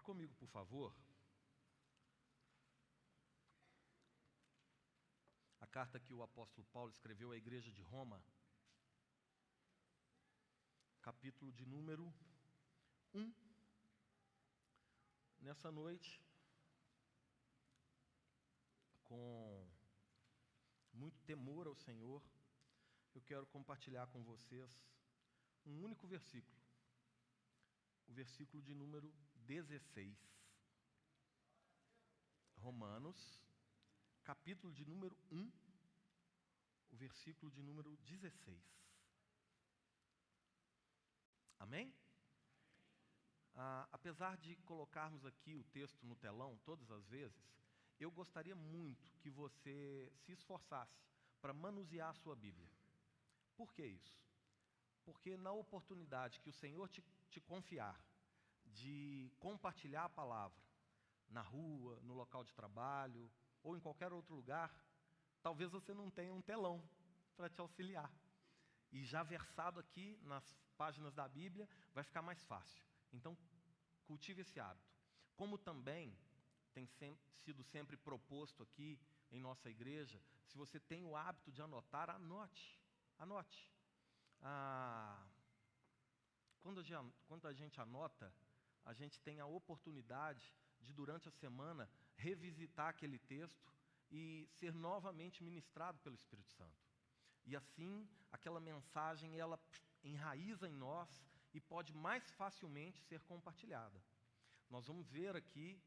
Abra comigo, por favor, a carta que o apóstolo Paulo escreveu à igreja de Roma, capítulo de número 1. Nessa noite, com muito temor ao Senhor, eu quero compartilhar com vocês um único versículo, o versículo de número 16. Romanos, capítulo de número 1, o versículo de número 16. Amém? Apesar de colocarmos aqui o texto no telão todas as vezes, eu gostaria muito que você se esforçasse para manusear a sua Bíblia. Por que isso? Porque na oportunidade que o Senhor te confiar de compartilhar a palavra na rua, no local de trabalho ou em qualquer outro lugar, talvez você não tenha um telão para te auxiliar. E já versado aqui nas páginas da Bíblia, vai ficar mais fácil. Então, cultive esse hábito. Como também tem sido sempre proposto aqui em nossa igreja, se você tem o hábito de anotar, anote. Anote. Quando a gente anota, a gente tem a oportunidade de, durante a semana, revisitar aquele texto e ser novamente ministrado pelo Espírito Santo. E assim, aquela mensagem, ela enraiza em nós e pode mais facilmente ser compartilhada. Nós vamos ver aqui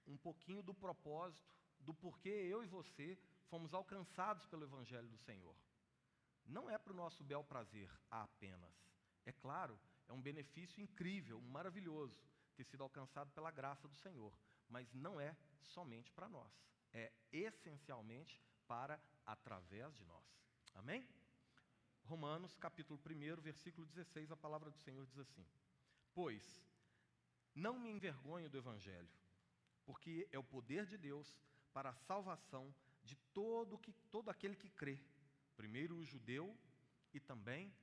um pouquinho do propósito, do porquê eu e você fomos alcançados pelo Evangelho do Senhor. Não é para o nosso bel prazer apenas. É claro, é um benefício incrível, maravilhoso, ter sido alcançado pela graça do Senhor. Mas não é somente para nós. É essencialmente para através de nós. Amém? Romanos, capítulo 1, versículo 16, a palavra do Senhor diz assim: Pois não me envergonho do Evangelho, porque é o poder de Deus para a salvação de todo aquele que crê, primeiro o judeu e também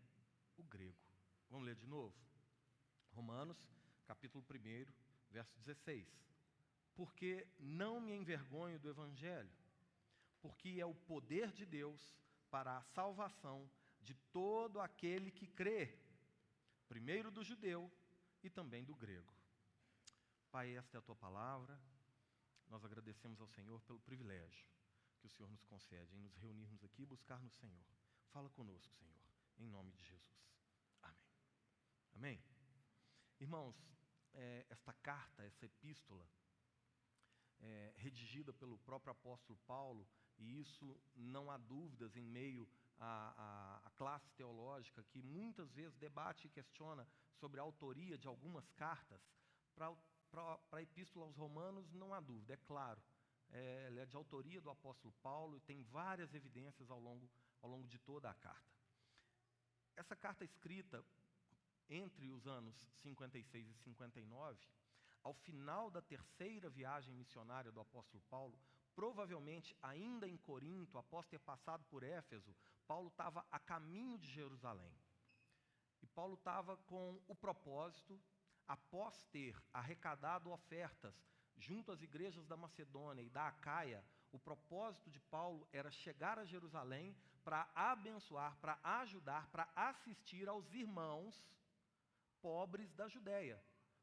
o grego. Vamos ler de novo? Romanos, capítulo 1, verso 16. Porque não me envergonho do Evangelho, porque é o poder de Deus para a salvação de todo aquele que crê, primeiro do judeu e também do grego. Pai, esta é a Tua palavra. Nós agradecemos ao Senhor pelo privilégio que o Senhor nos concede em nos reunirmos aqui e buscar no Senhor. Fala conosco, Senhor, em nome de Jesus. Amém. Amém? Irmãos, esta carta, essa epístola, redigida pelo próprio apóstolo Paulo, e isso não há dúvidas em meio à classe teológica que muitas vezes debate e questiona sobre a autoria de algumas cartas. Para a epístola aos Romanos não há dúvida, é claro, ela é de autoria do apóstolo Paulo e tem várias evidências ao longo de toda a carta. Essa carta escrita entre os anos 56 e 59, ao final da terceira viagem missionária do apóstolo Paulo, provavelmente ainda em Corinto, após ter passado por Éfeso, Paulo estava a caminho de Jerusalém. E Paulo estava com o propósito, após ter arrecadado ofertas junto às igrejas da Macedônia e da Acaia, o propósito de Paulo era chegar a Jerusalém para abençoar, para ajudar, para assistir aos irmãos pobres da Judéia.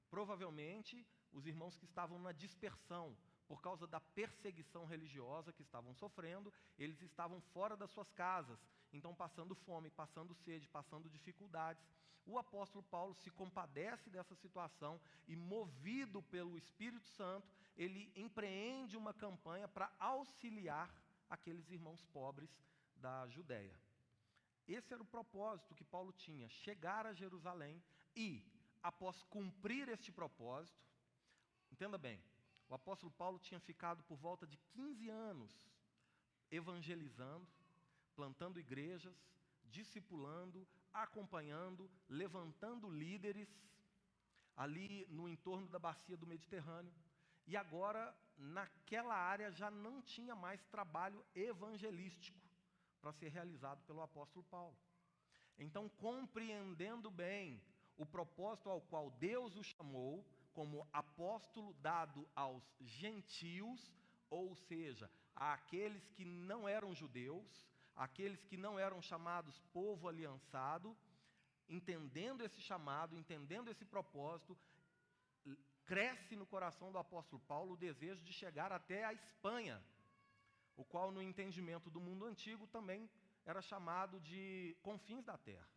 Provavelmente, os irmãos que estavam na dispersão, por causa da perseguição religiosa que estavam sofrendo, eles estavam fora das suas casas, então passando fome, passando sede, passando dificuldades. O apóstolo Paulo se compadece dessa situação e, movido pelo Espírito Santo, ele empreende uma campanha para auxiliar aqueles irmãos pobres da Judéia. Esse era o propósito que Paulo tinha, chegar a Jerusalém e, após cumprir este propósito, entenda bem, o apóstolo Paulo tinha ficado por volta de 15 anos evangelizando, plantando igrejas, discipulando, acompanhando, levantando líderes ali no entorno da bacia do Mediterrâneo. E agora, naquela área, já não tinha mais trabalho evangelístico para ser realizado pelo apóstolo Paulo. Então, compreendendo bem o propósito ao qual Deus o chamou, como apóstolo dado aos gentios, ou seja, àqueles que não eram judeus, aqueles que não eram chamados povo aliançado. Entendendo esse chamado, entendendo esse propósito, cresce no coração do apóstolo Paulo o desejo de chegar até a Espanha, o qual, no entendimento do mundo antigo, também era chamado de confins da terra.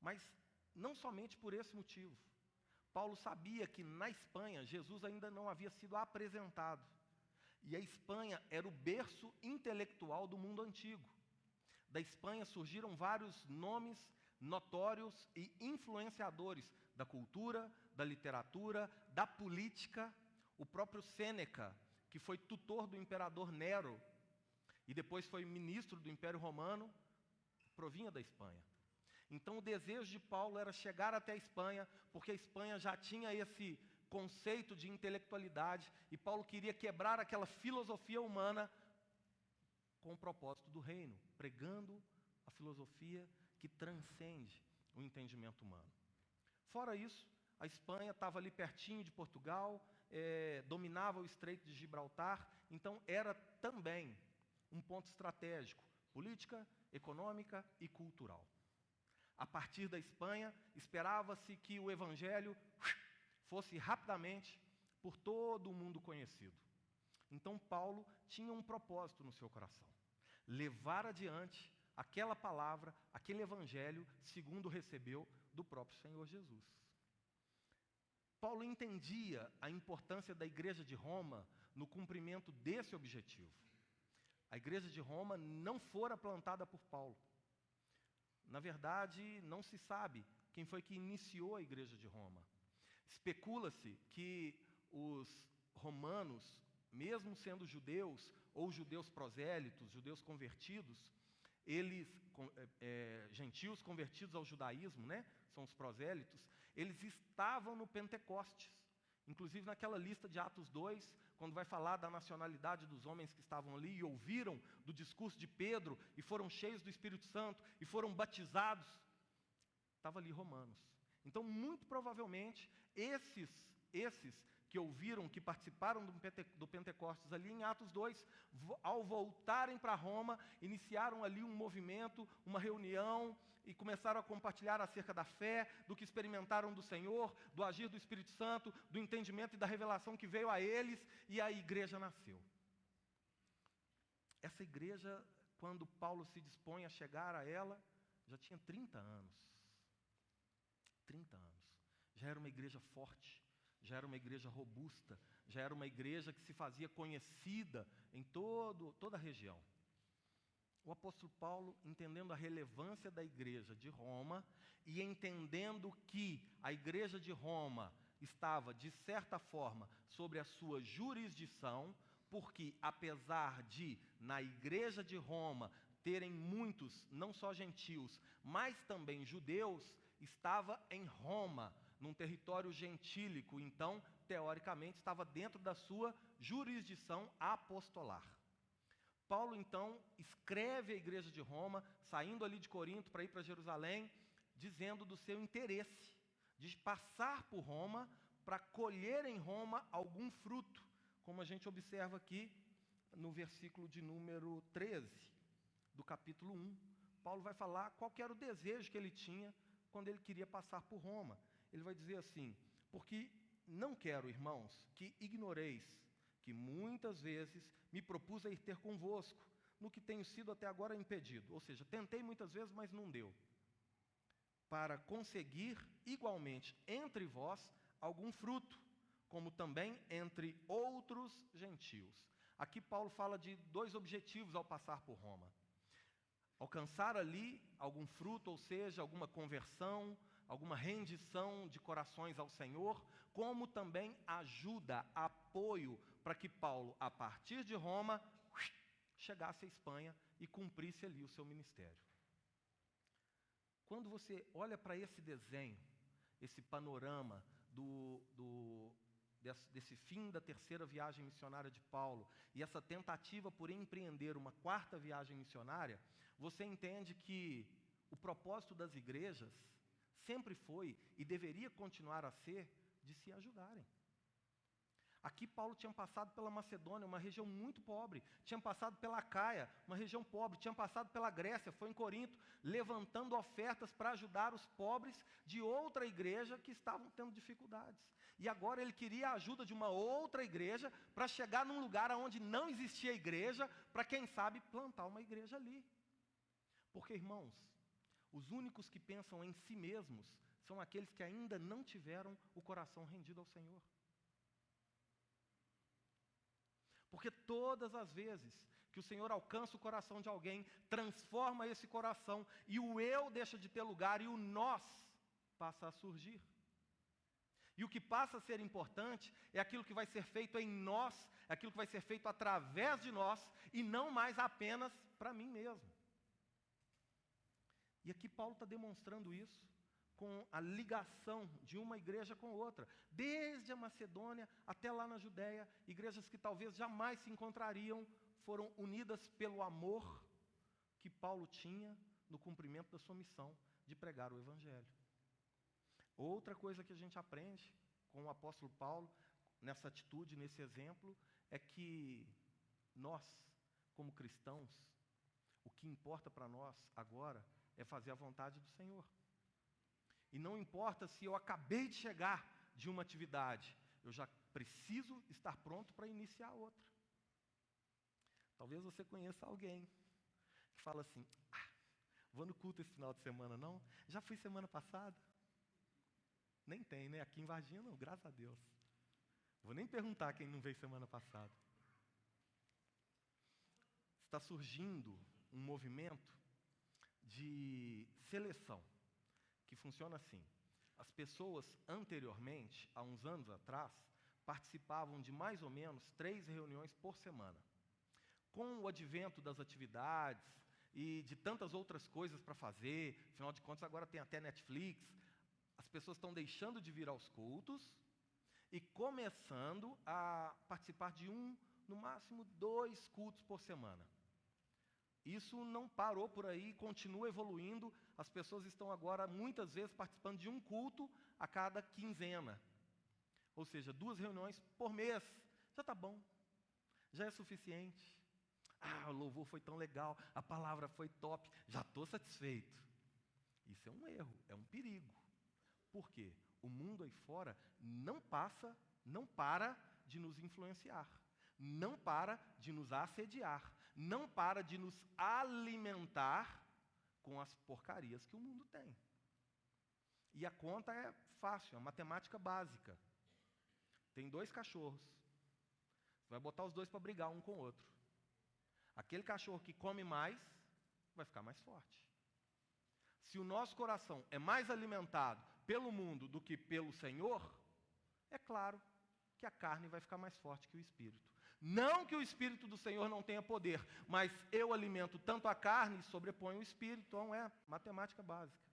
Mas não somente por esse motivo. Paulo sabia que na Espanha Jesus ainda não havia sido apresentado. E a Espanha era o berço intelectual do mundo antigo. Da Espanha surgiram vários nomes notórios e influenciadores da cultura, da literatura, da política. O próprio Sêneca, que foi tutor do imperador Nero e depois foi ministro do Império Romano, provinha da Espanha. Então o desejo de Paulo era chegar até a Espanha, porque a Espanha já tinha esse conceito de intelectualidade, e Paulo queria quebrar aquela filosofia humana com o propósito do reino, pregando a filosofia que transcende o entendimento humano. Fora isso, a Espanha estava ali pertinho de Portugal, dominava o Estreito de Gibraltar, então era também um ponto estratégico, política, econômica e cultural. A partir da Espanha, esperava-se que o Evangelho fosse rapidamente por todo o mundo conhecido. Então Paulo tinha um propósito no seu coração: levar adiante aquela palavra, aquele Evangelho, segundo recebeu do próprio Senhor Jesus. Paulo entendia a importância da Igreja de Roma no cumprimento desse objetivo. A Igreja de Roma não fora plantada por Paulo. Na verdade, não se sabe quem foi que iniciou a Igreja de Roma. Especula-se que os romanos, mesmo sendo judeus, ou judeus prosélitos, judeus convertidos, eles, gentios convertidos ao judaísmo, né, são os prosélitos, eles estavam no Pentecostes. Inclusive naquela lista de Atos 2, quando vai falar da nacionalidade dos homens que estavam ali e ouviram do discurso de Pedro e foram cheios do Espírito Santo e foram batizados, estava ali romanos. Então, muito provavelmente, esses que ouviram, que participaram do Pentecostes ali em Atos 2, ao voltarem para Roma, iniciaram ali um movimento, uma reunião, e começaram a compartilhar acerca da fé, do que experimentaram do Senhor, do agir do Espírito Santo, do entendimento e da revelação que veio a eles, e a igreja nasceu. Essa igreja, quando Paulo se dispõe a chegar a ela, já tinha 30 anos. 30 anos. Já era uma igreja forte, já era uma igreja robusta, já era uma igreja que se fazia conhecida em toda a região. O apóstolo Paulo, entendendo a relevância da igreja de Roma e entendendo que a igreja de Roma estava, de certa forma, sobre a sua jurisdição, porque apesar de, na igreja de Roma, terem muitos, não só gentios, mas também judeus, estava em Roma, num território gentílico, então, teoricamente, estava dentro da sua jurisdição apostolar. Paulo, então, escreve à igreja de Roma, saindo ali de Corinto para ir para Jerusalém, dizendo do seu interesse de passar por Roma para colher em Roma algum fruto, como a gente observa aqui no versículo de número 13 do capítulo 1. Paulo vai falar qual que era o desejo que ele tinha quando ele queria passar por Roma. Ele vai dizer assim: porque não quero, irmãos, que ignoreis que muitas vezes me propus a ir ter convosco, no que tenho sido até agora impedido. Ou seja, tentei muitas vezes, mas não deu. Para conseguir igualmente entre vós algum fruto, como também entre outros gentios. Aqui Paulo fala de dois objetivos ao passar por Roma: alcançar ali algum fruto, ou seja, alguma conversão, alguma rendição de corações ao Senhor, como também ajuda, apoio, para que Paulo, a partir de Roma, chegasse à Espanha e cumprisse ali o seu ministério. Quando você olha para esse desenho, esse panorama desse fim da terceira viagem missionária de Paulo e essa tentativa por empreender uma quarta viagem missionária, você entende que o propósito das igrejas sempre foi e deveria continuar a ser de se ajudarem. Aqui Paulo tinha passado pela Macedônia, uma região muito pobre, tinha passado pela Acaia, uma região pobre, tinha passado pela Grécia, foi em Corinto, levantando ofertas para ajudar os pobres de outra igreja que estavam tendo dificuldades. E agora ele queria a ajuda de uma outra igreja para chegar num lugar onde não existia igreja, para quem sabe plantar uma igreja ali. Porque, irmãos, os únicos que pensam em si mesmos são aqueles que ainda não tiveram o coração rendido ao Senhor. Porque todas as vezes que o Senhor alcança o coração de alguém, transforma esse coração, e o eu deixa de ter lugar, e o nós passa a surgir. E o que passa a ser importante é aquilo que vai ser feito em nós, é aquilo que vai ser feito através de nós, e não mais apenas para mim mesmo. E aqui Paulo está demonstrando isso com a ligação de uma igreja com outra, desde a Macedônia até lá na Judéia, igrejas que talvez jamais se encontrariam, foram unidas pelo amor que Paulo tinha no cumprimento da sua missão de pregar o Evangelho. Outra coisa que a gente aprende com o apóstolo Paulo, nessa atitude, nesse exemplo, é que nós, como cristãos, o que importa para nós agora é fazer a vontade do Senhor. E não importa se eu acabei de chegar de uma atividade, eu já preciso estar pronto para iniciar outra. Talvez você conheça alguém que fala assim, vou no culto esse final de semana não? Já fui semana passada. Nem tem, né? Aqui em Varginha não, graças a Deus. Vou nem perguntar quem não veio semana passada. Está surgindo um movimento de seleção, que funciona assim. As pessoas anteriormente, há uns anos atrás, participavam de mais ou menos 3 reuniões por semana. Com o advento das atividades e de tantas outras coisas para fazer, afinal de contas agora tem até Netflix, as pessoas estão deixando de vir aos cultos e começando a participar de no máximo 2 cultos por semana. Isso não parou por aí, continua evoluindo. As pessoas estão agora, muitas vezes, participando de um culto a cada quinzena. Ou seja, 2 reuniões por mês. Já está bom. Já é suficiente. O louvor foi tão legal, a palavra foi top, já estou satisfeito. Isso é um erro, é um perigo. Por quê? O mundo aí fora não para de nos influenciar. Não para de nos assediar. Não para de nos alimentar com as porcarias que o mundo tem. E a conta é fácil, é matemática básica. Tem 2 cachorros. Você vai botar os 2 para brigar um com o outro. Aquele cachorro que come mais, vai ficar mais forte. Se o nosso coração é mais alimentado pelo mundo do que pelo Senhor, é claro que a carne vai ficar mais forte que o Espírito. Não que o Espírito do Senhor não tenha poder, mas eu alimento tanto a carne e sobreponho o Espírito, então é matemática básica.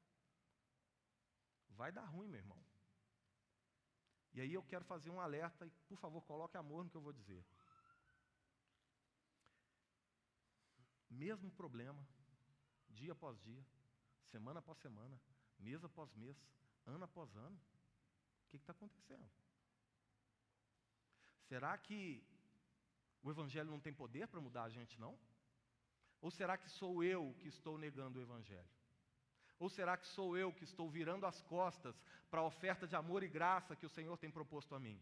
Vai dar ruim, meu irmão. E aí eu quero fazer um alerta, e por favor, coloque amor no que eu vou dizer. Mesmo problema, dia após dia, semana após semana, mês após mês, ano após ano. O que está acontecendo? Será que o Evangelho não tem poder para mudar a gente, não? Ou será que sou eu que estou negando o Evangelho? Ou será que sou eu que estou virando as costas para a oferta de amor e graça que o Senhor tem proposto a mim?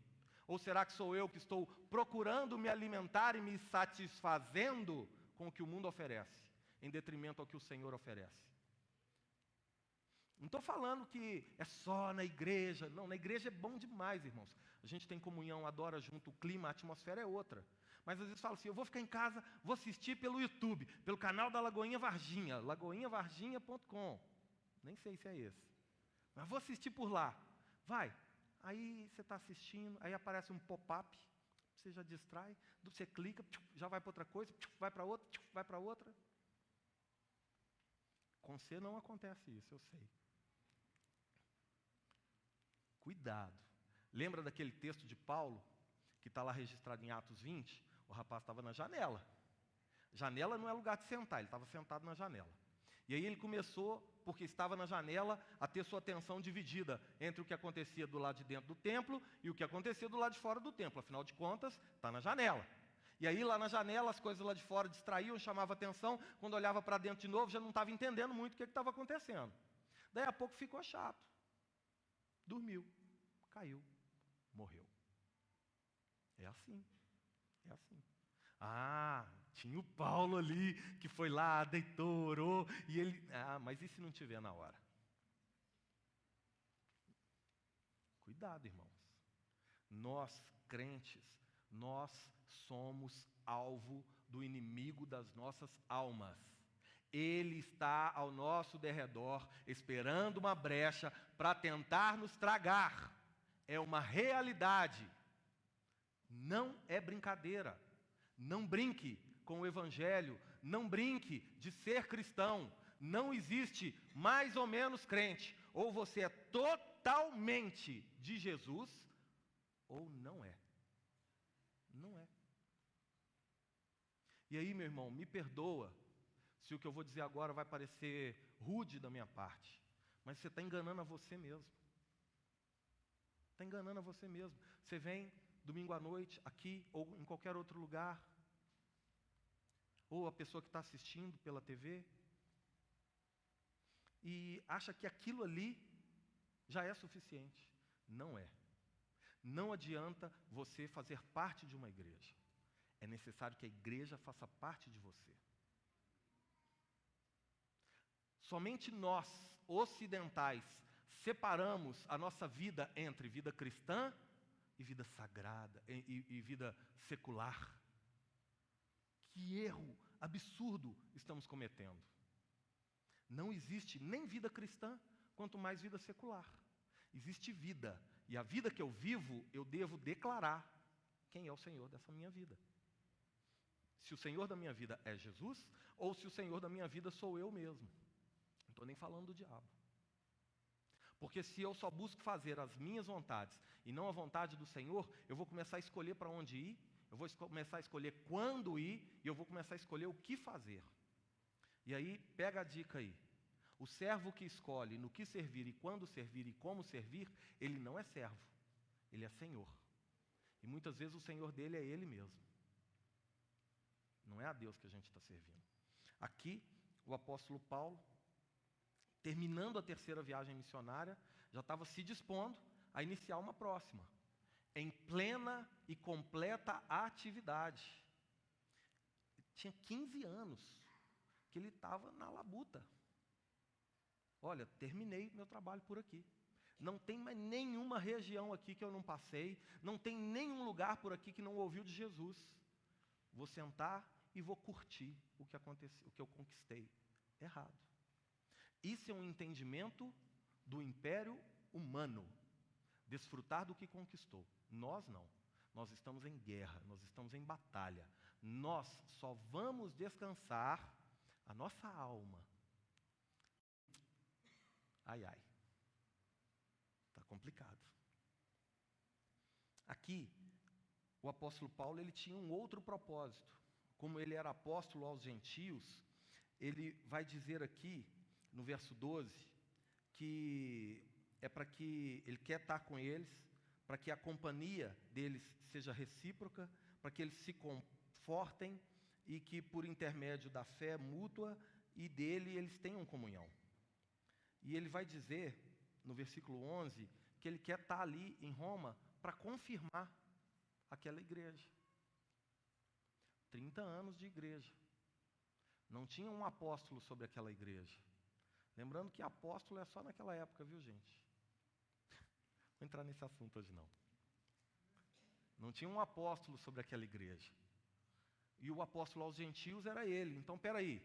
Ou será que sou eu que estou procurando me alimentar e me satisfazendo com o que o mundo oferece, em detrimento ao que o Senhor oferece? Não estou falando que é só na igreja. Não, na igreja é bom demais, irmãos. A gente tem comunhão, adora junto, o clima, a atmosfera é outra. Mas às vezes falo assim, eu vou ficar em casa, vou assistir pelo YouTube, pelo canal da Lagoinha Varginha, lagoinhavarginha.com. Nem sei se é esse. Mas vou assistir por lá. Vai. Aí você está assistindo, aí aparece um pop-up, você já distrai, você clica, já vai para outra coisa, vai para outra, vai para outra. Com você não acontece isso, eu sei. Cuidado. Lembra daquele texto de Paulo, que está lá registrado em Atos 20? O rapaz estava na janela. Janela não é lugar de sentar, ele estava sentado na janela. E aí ele começou, porque estava na janela a ter sua atenção dividida entre o que acontecia do lado de dentro do templo e o que acontecia do lado de fora do templo. Afinal de contas, está na janela. E aí, lá na janela, as coisas lá de fora distraíam, chamavam atenção. Quando olhava para dentro de novo, já não estava entendendo muito o que estava acontecendo. Daí a pouco ficou chato. Dormiu, caiu, morreu. É assim, é assim. Ah, tinha o Paulo ali, que foi lá, deitou, orou, e ele... Ah, mas e se não tiver na hora? Cuidado, irmãos. Nós, crentes, nós somos alvo do inimigo das nossas almas. Ele está ao nosso derredor, esperando uma brecha para tentar nos tragar. É uma realidade. Não é brincadeira. Não brinque com o Evangelho. Não brinque de ser cristão. Não existe mais ou menos crente. Ou você é totalmente de Jesus, ou não é. Não é. E aí, meu irmão, me perdoa se o que eu vou dizer agora vai parecer rude da minha parte, mas você está enganando a você mesmo. Está enganando a você mesmo. Você vem domingo à noite, aqui ou em qualquer outro lugar, ou a pessoa que está assistindo pela TV, e acha que aquilo ali já é suficiente. Não é. Não adianta você fazer parte de uma igreja. É necessário que a igreja faça parte de você. Somente nós, ocidentais, separamos a nossa vida entre vida cristã e vida sagrada, e vida secular. Que erro absurdo estamos cometendo. Não existe nem vida cristã, quanto mais vida secular. Existe vida, e a vida que eu vivo, eu devo declarar quem é o Senhor dessa minha vida. Se o Senhor da minha vida é Jesus, ou se o Senhor da minha vida sou eu mesmo. Não estou nem falando do diabo. Porque se eu só busco fazer as minhas vontades e não a vontade do Senhor, eu vou começar a escolher para onde ir, eu vou começar a escolher quando ir, e eu vou começar a escolher o que fazer. E aí, pega a dica aí. O servo que escolhe no que servir e quando servir e como servir, ele não é servo, ele é senhor. E muitas vezes o senhor dele é ele mesmo. Não é a Deus que a gente está servindo. Aqui, o apóstolo Paulo, terminando a terceira viagem missionária, já estava se dispondo a iniciar uma próxima, em plena e completa atividade. Tinha 15 anos que ele estava na labuta. Olha, terminei meu trabalho por aqui. Não tem mais nenhuma região aqui que eu não passei, não tem nenhum lugar por aqui que não ouviu de Jesus. Vou sentar e vou curtir o que aconteceu, o que eu conquistei. Errado. Isso é um entendimento do império humano. Desfrutar do que conquistou. Nós não. Nós estamos em guerra, nós estamos em batalha. Nós só vamos descansar a nossa alma. Ai, ai. Está complicado. Aqui, o apóstolo Paulo, ele tinha um outro propósito. Como ele era apóstolo aos gentios, ele vai dizer aqui, no verso 12, que é para que ele quer estar com eles, para que a companhia deles seja recíproca, para que eles se confortem e que por intermédio da fé mútua e dele eles tenham comunhão. E ele vai dizer, no versículo 11, que ele quer estar ali em Roma para confirmar aquela igreja. 30 anos de igreja. Não tinha um apóstolo sobre aquela igreja. Lembrando que apóstolo é só naquela época, viu, gente? Não vou entrar nesse assunto hoje, não. Não tinha um apóstolo sobre aquela igreja. E o apóstolo aos gentios era ele. Então, espera aí,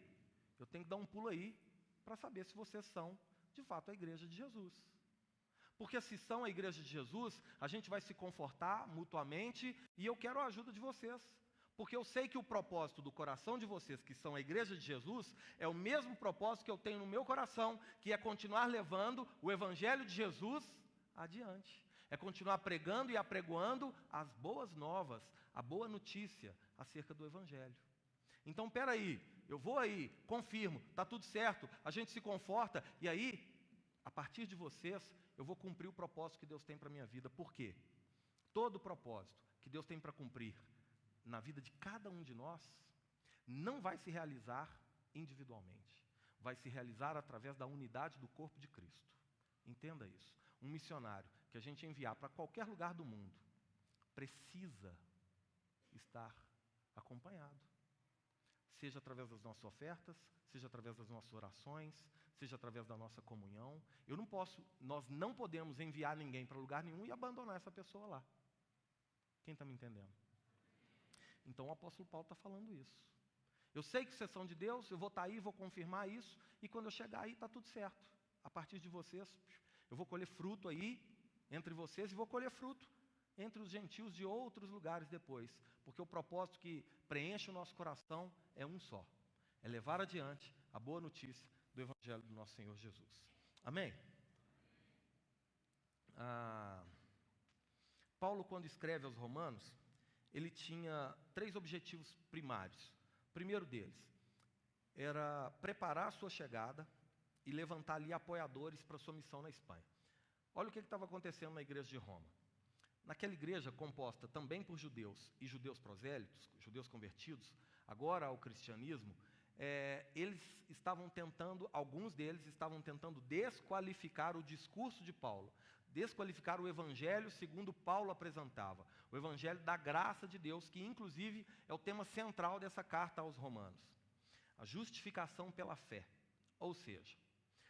eu tenho que dar um pulo aí para saber se vocês são, de fato, a igreja de Jesus. Porque se são a igreja de Jesus, a gente vai se confortar mutuamente e eu quero a ajuda de vocês. Porque eu sei que o propósito do coração de vocês, que são a igreja de Jesus, é o mesmo propósito que eu tenho no meu coração, que é continuar levando o evangelho de Jesus adiante. É continuar pregando e apregoando as boas novas, a boa notícia acerca do evangelho. Então, espera aí, eu vou aí, confirmo, está tudo certo, a gente se conforta, e aí, a partir de vocês, eu vou cumprir o propósito que Deus tem para a minha vida. Por quê? Todo propósito que Deus tem para cumprir na vida de cada um de nós, não vai se realizar individualmente. Vai se realizar através da unidade do corpo de Cristo. Entenda isso. Um missionário que a gente enviar para qualquer lugar do mundo, precisa estar acompanhado. Seja através das nossas ofertas, seja através das nossas orações, seja através da nossa comunhão. Nós não podemos enviar ninguém para lugar nenhum e abandonar essa pessoa lá. Quem está me entendendo? Então o apóstolo Paulo está falando isso. Eu sei que vocês são de Deus, eu vou estar aí, vou confirmar isso, e quando eu chegar aí está tudo certo. A partir de vocês, eu vou colher fruto aí, entre vocês, e vou colher fruto entre os gentios de outros lugares depois. Porque o propósito que preenche o nosso coração é um só. É levar adiante a boa notícia do Evangelho do nosso Senhor Jesus. Amém? Paulo, quando escreve aos Romanos, ele tinha 3 objetivos primários. O primeiro deles era preparar a sua chegada e levantar ali apoiadores para a sua missão na Espanha. Olha o que estava acontecendo na igreja de Roma. Naquela igreja composta também por judeus e judeus prosélitos, judeus convertidos, agora ao cristianismo, alguns deles estavam tentando desqualificar o discurso de Paulo, desqualificar o evangelho segundo Paulo apresentava, o evangelho da graça de Deus, que inclusive é o tema central dessa carta aos Romanos. A justificação pela fé, ou seja,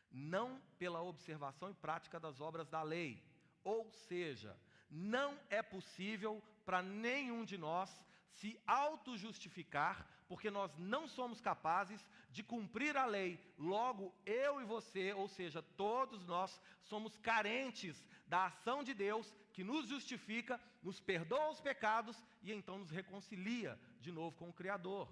não pela observação e prática das obras da lei, ou seja, não é possível para nenhum de nós se auto-justificar, porque nós não somos capazes de cumprir a lei. Logo, eu e você, ou seja, todos nós, somos carentes da ação de Deus que nos justifica, nos perdoa os pecados e então nos reconcilia de novo com o Criador.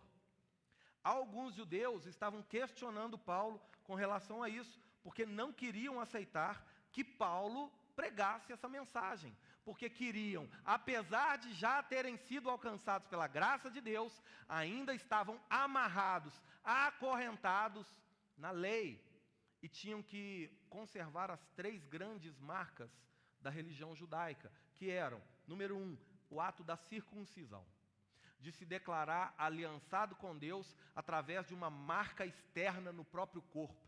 Alguns judeus estavam questionando Paulo com relação a isso, porque não queriam aceitar que Paulo pregasse essa mensagem, porque queriam, apesar de já terem sido alcançados pela graça de Deus, ainda estavam amarrados, acorrentados na lei, e tinham que conservar as 3 grandes marcas da religião judaica, que eram, número 1, o ato da circuncisão, de se declarar aliançado com Deus através de uma marca externa no próprio corpo.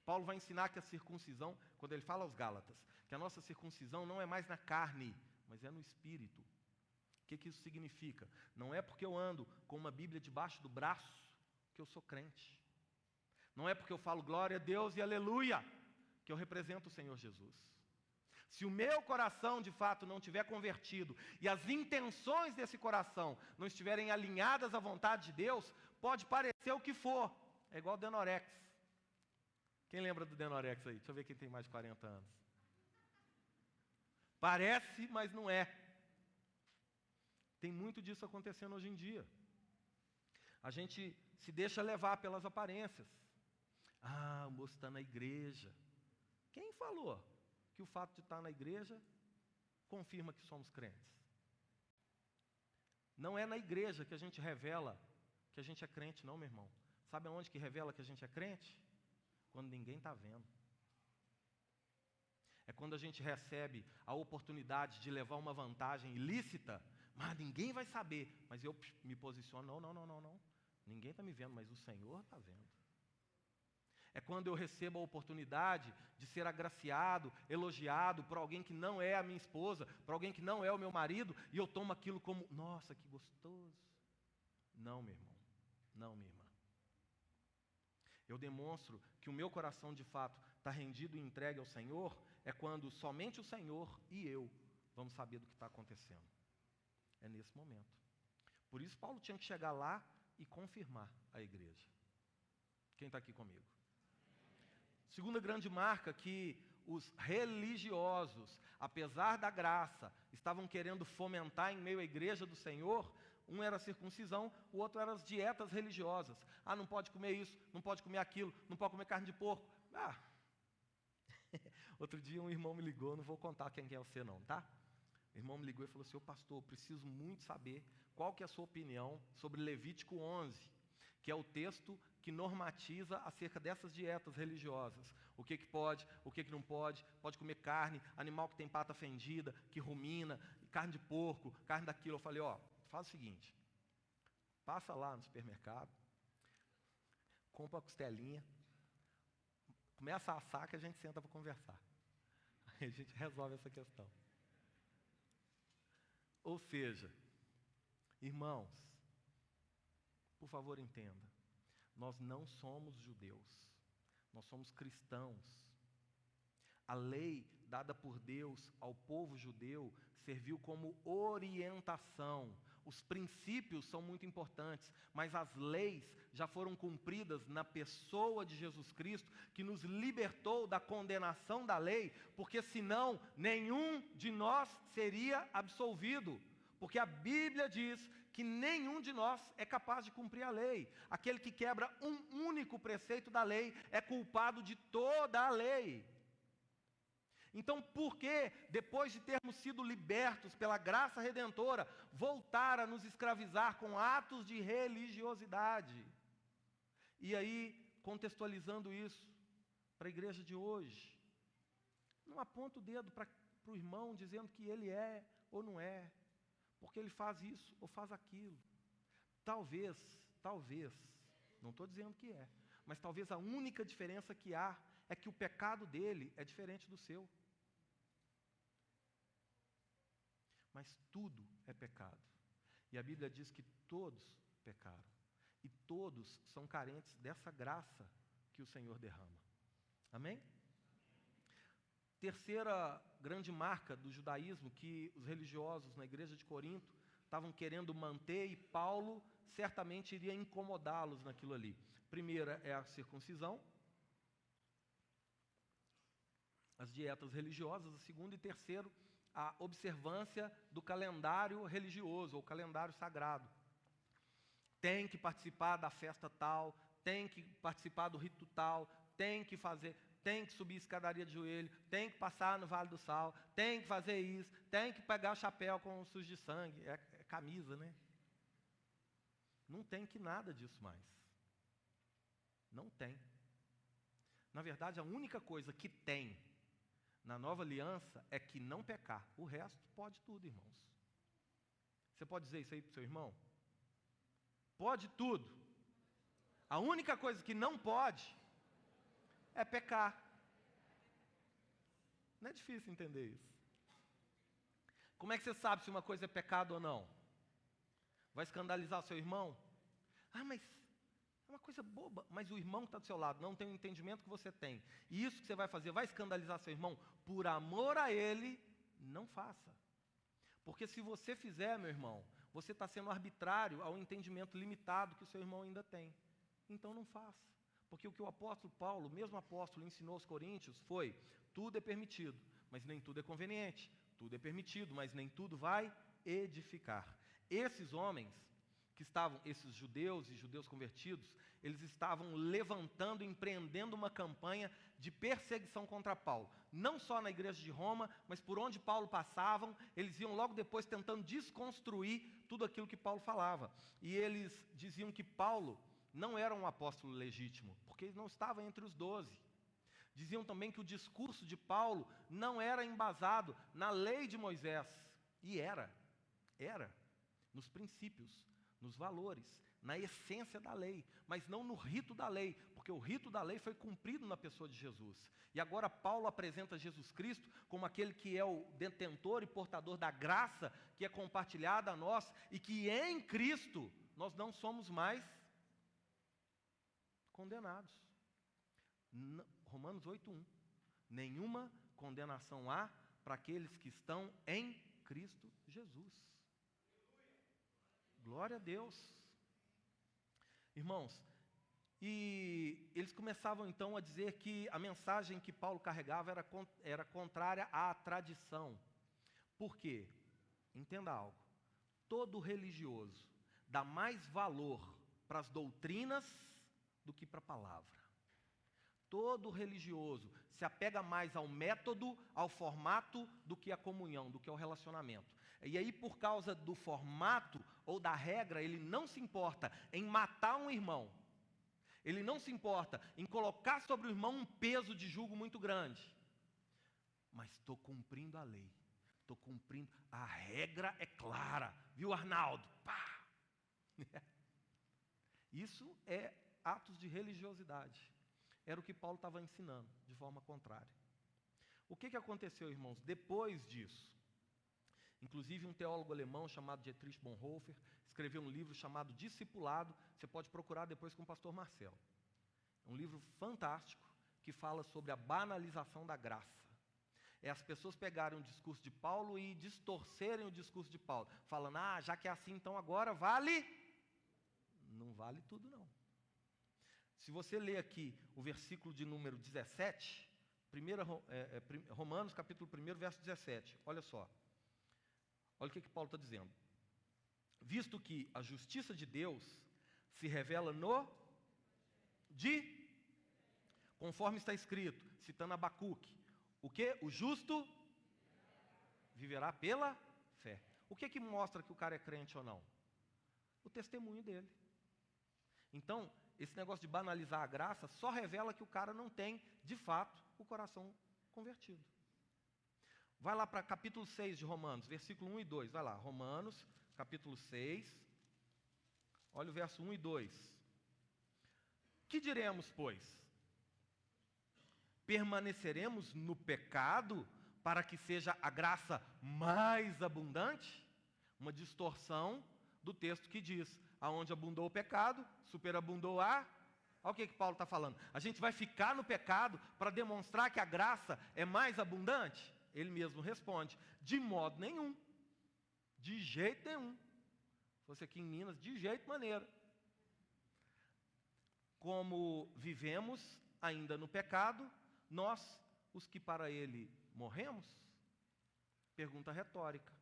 Paulo vai ensinar que a circuncisão, quando ele fala aos Gálatas, que a nossa circuncisão não é mais na carne, mas é no espírito. O que isso significa? Não é porque eu ando com uma Bíblia debaixo do braço que eu sou crente. Não é porque eu falo glória a Deus e aleluia que eu represento o Senhor Jesus. Se o meu coração de fato não estiver convertido e as intenções desse coração não estiverem alinhadas à vontade de Deus, pode parecer o que for. É igual o Denorex. Quem lembra do Denorex aí? Deixa eu ver quem tem mais de 40 anos. Parece, mas não é. Tem muito disso acontecendo hoje em dia. A gente se deixa levar pelas aparências. Ah, o moço está na igreja. Quem falou que o fato de estar na igreja confirma que somos crentes? Não é na igreja que a gente revela que a gente é crente, não, meu irmão. Sabe aonde que revela que a gente é crente? Quando ninguém está vendo. É quando a gente recebe a oportunidade de levar uma vantagem ilícita, mas ninguém vai saber. Mas eu me posiciono, não. Ninguém está me vendo, mas o Senhor está vendo. É quando eu recebo a oportunidade de ser agraciado, elogiado por alguém que não é a minha esposa, por alguém que não é o meu marido, e eu tomo aquilo como, nossa, que gostoso. Não, meu irmão. Não, minha irmã. Eu demonstro que o meu coração, de fato, está rendido e entregue ao Senhor, é quando somente o Senhor e eu vamos saber do que está acontecendo. É nesse momento. Por isso, Paulo tinha que chegar lá e confirmar a igreja. Quem está aqui comigo? Segunda grande marca que os religiosos, apesar da graça, estavam querendo fomentar em meio à igreja do Senhor. Um era a circuncisão, o outro era as dietas religiosas. Ah, não pode comer isso, não pode comer aquilo, não pode comer carne de porco. Outro dia um irmão me ligou, não vou contar quem é você não, tá? O irmão me ligou e falou assim, pastor, eu preciso muito saber qual que é a sua opinião sobre Levítico 11, que é o texto que normatiza acerca dessas dietas religiosas. O que pode, o que não pode comer carne, animal que tem pata fendida, que rumina, carne de porco, carne daquilo. Eu falei, faz o seguinte, passa lá no supermercado, compra a costelinha, começa a assar que a gente senta para conversar. Aí a gente resolve essa questão. Ou seja, irmãos, por favor entenda, nós não somos judeus, nós somos cristãos. A lei dada por Deus ao povo judeu serviu como orientação. Os princípios são muito importantes, mas as leis já foram cumpridas na pessoa de Jesus Cristo, que nos libertou da condenação da lei, porque senão nenhum de nós seria absolvido. Porque a Bíblia diz que nenhum de nós é capaz de cumprir a lei. Aquele que quebra um único preceito da lei é culpado de toda a lei. Então, por que, depois de termos sido libertos pela graça redentora, voltar a nos escravizar com atos de religiosidade? E aí, contextualizando isso para a igreja de hoje, não aponta o dedo para o irmão dizendo que ele é ou não é, porque ele faz isso ou faz aquilo. Talvez, não estou dizendo que é, mas talvez a única diferença que há é que o pecado dele é diferente do seu. Mas tudo é pecado. E a Bíblia diz que todos pecaram. E todos são carentes dessa graça que o Senhor derrama. Amém? Terceira grande marca do judaísmo que os religiosos na igreja de Corinto estavam querendo manter, e Paulo certamente iria incomodá-los naquilo ali. Primeira é a circuncisão, as dietas religiosas. A segunda e terceiro, a observância do calendário religioso, ou calendário sagrado. Tem que participar da festa tal, tem que participar do rito tal, tem que subir escadaria de joelho, tem que passar no Vale do Sal, tem que fazer isso, tem que pegar o chapéu com sujo de sangue, é camisa, né? Não tem que nada disso mais. Não tem. Na verdade, a única coisa que tem na nova aliança é que não pecar. O resto pode tudo, irmãos. Você pode dizer isso aí para o seu irmão? Pode tudo. A única coisa que não pode é pecar. Não é difícil entender isso. Como é que você sabe se uma coisa é pecado ou não? Vai escandalizar o seu irmão? Mas é uma coisa boba. Mas o irmão que está do seu lado não tem o entendimento que você tem. E isso que você vai fazer vai escandalizar seu irmão? Por amor a ele, não faça. Porque se você fizer, meu irmão, você está sendo arbitrário ao entendimento limitado que o seu irmão ainda tem. Então não faça. Porque o que o apóstolo Paulo, o mesmo apóstolo, ensinou aos coríntios foi: tudo é permitido, mas nem tudo é conveniente. Tudo é permitido, mas nem tudo vai edificar. Esses homens esses judeus e judeus convertidos, eles estavam levantando, empreendendo uma campanha de perseguição contra Paulo. Não só na igreja de Roma, mas por onde Paulo passava, eles iam logo depois tentando desconstruir tudo aquilo que Paulo falava. E eles diziam que Paulo não era um apóstolo legítimo, porque ele não estava entre os 12. Diziam também que o discurso de Paulo não era embasado na lei de Moisés. E era nos princípios, nos valores, na essência da lei, mas não no rito da lei, porque o rito da lei foi cumprido na pessoa de Jesus. E agora Paulo apresenta Jesus Cristo como aquele que é o detentor e portador da graça que é compartilhada a nós, e que em Cristo nós não somos mais condenados. Romanos 8:1. Nenhuma condenação há para aqueles que estão em Cristo Jesus. Glória a Deus. Irmãos, e eles começavam então a dizer que a mensagem que Paulo carregava era contrária à tradição. Por quê? Entenda algo. Todo religioso dá mais valor para as doutrinas do que para a palavra. Todo religioso se apega mais ao método, ao formato, do que à comunhão, do que ao relacionamento. E aí, por causa do formato ou da regra, ele não se importa em matar um irmão. Ele não se importa em colocar sobre o irmão um peso de julgo muito grande. Mas estou cumprindo a lei. Estou cumprindo. A regra é clara. Viu, Arnaldo? Pá! Isso é atos de religiosidade. Era o que Paulo estava ensinando, de forma contrária. O que aconteceu, irmãos, depois disso? Inclusive, um teólogo alemão chamado Dietrich Bonhoeffer escreveu um livro chamado Discipulado. Você pode procurar depois com o pastor Marcelo. É um livro fantástico que fala sobre a banalização da graça. É as pessoas pegarem o discurso de Paulo e distorcerem o discurso de Paulo, falando, já que é assim, então agora vale? Não vale tudo, não. Se você ler aqui o versículo de número 17, Romanos capítulo 1, verso 17, olha só. Olha o que Paulo está dizendo. Visto que a justiça de Deus se revela conforme está escrito, citando Abacuque, o que? O justo viverá pela fé. O que mostra que o cara é crente ou não? O testemunho dele. Então, esse negócio de banalizar a graça só revela que o cara não tem, de fato, o coração convertido. Vai lá para capítulo 6 de Romanos, versículo 1 e 2. Vai lá, Romanos, capítulo 6. Olha o verso 1 e 2. Que diremos, pois? Permaneceremos no pecado para que seja a graça mais abundante? Uma distorção do texto que diz, aonde abundou o pecado, superabundou a... Olha o que Paulo está falando. A gente vai ficar no pecado para demonstrar que a graça é mais abundante? Ele mesmo responde, de modo nenhum. De jeito nenhum. Se fosse aqui em Minas, de jeito maneira. Como vivemos ainda no pecado, nós, os que para ele morremos? Pergunta retórica.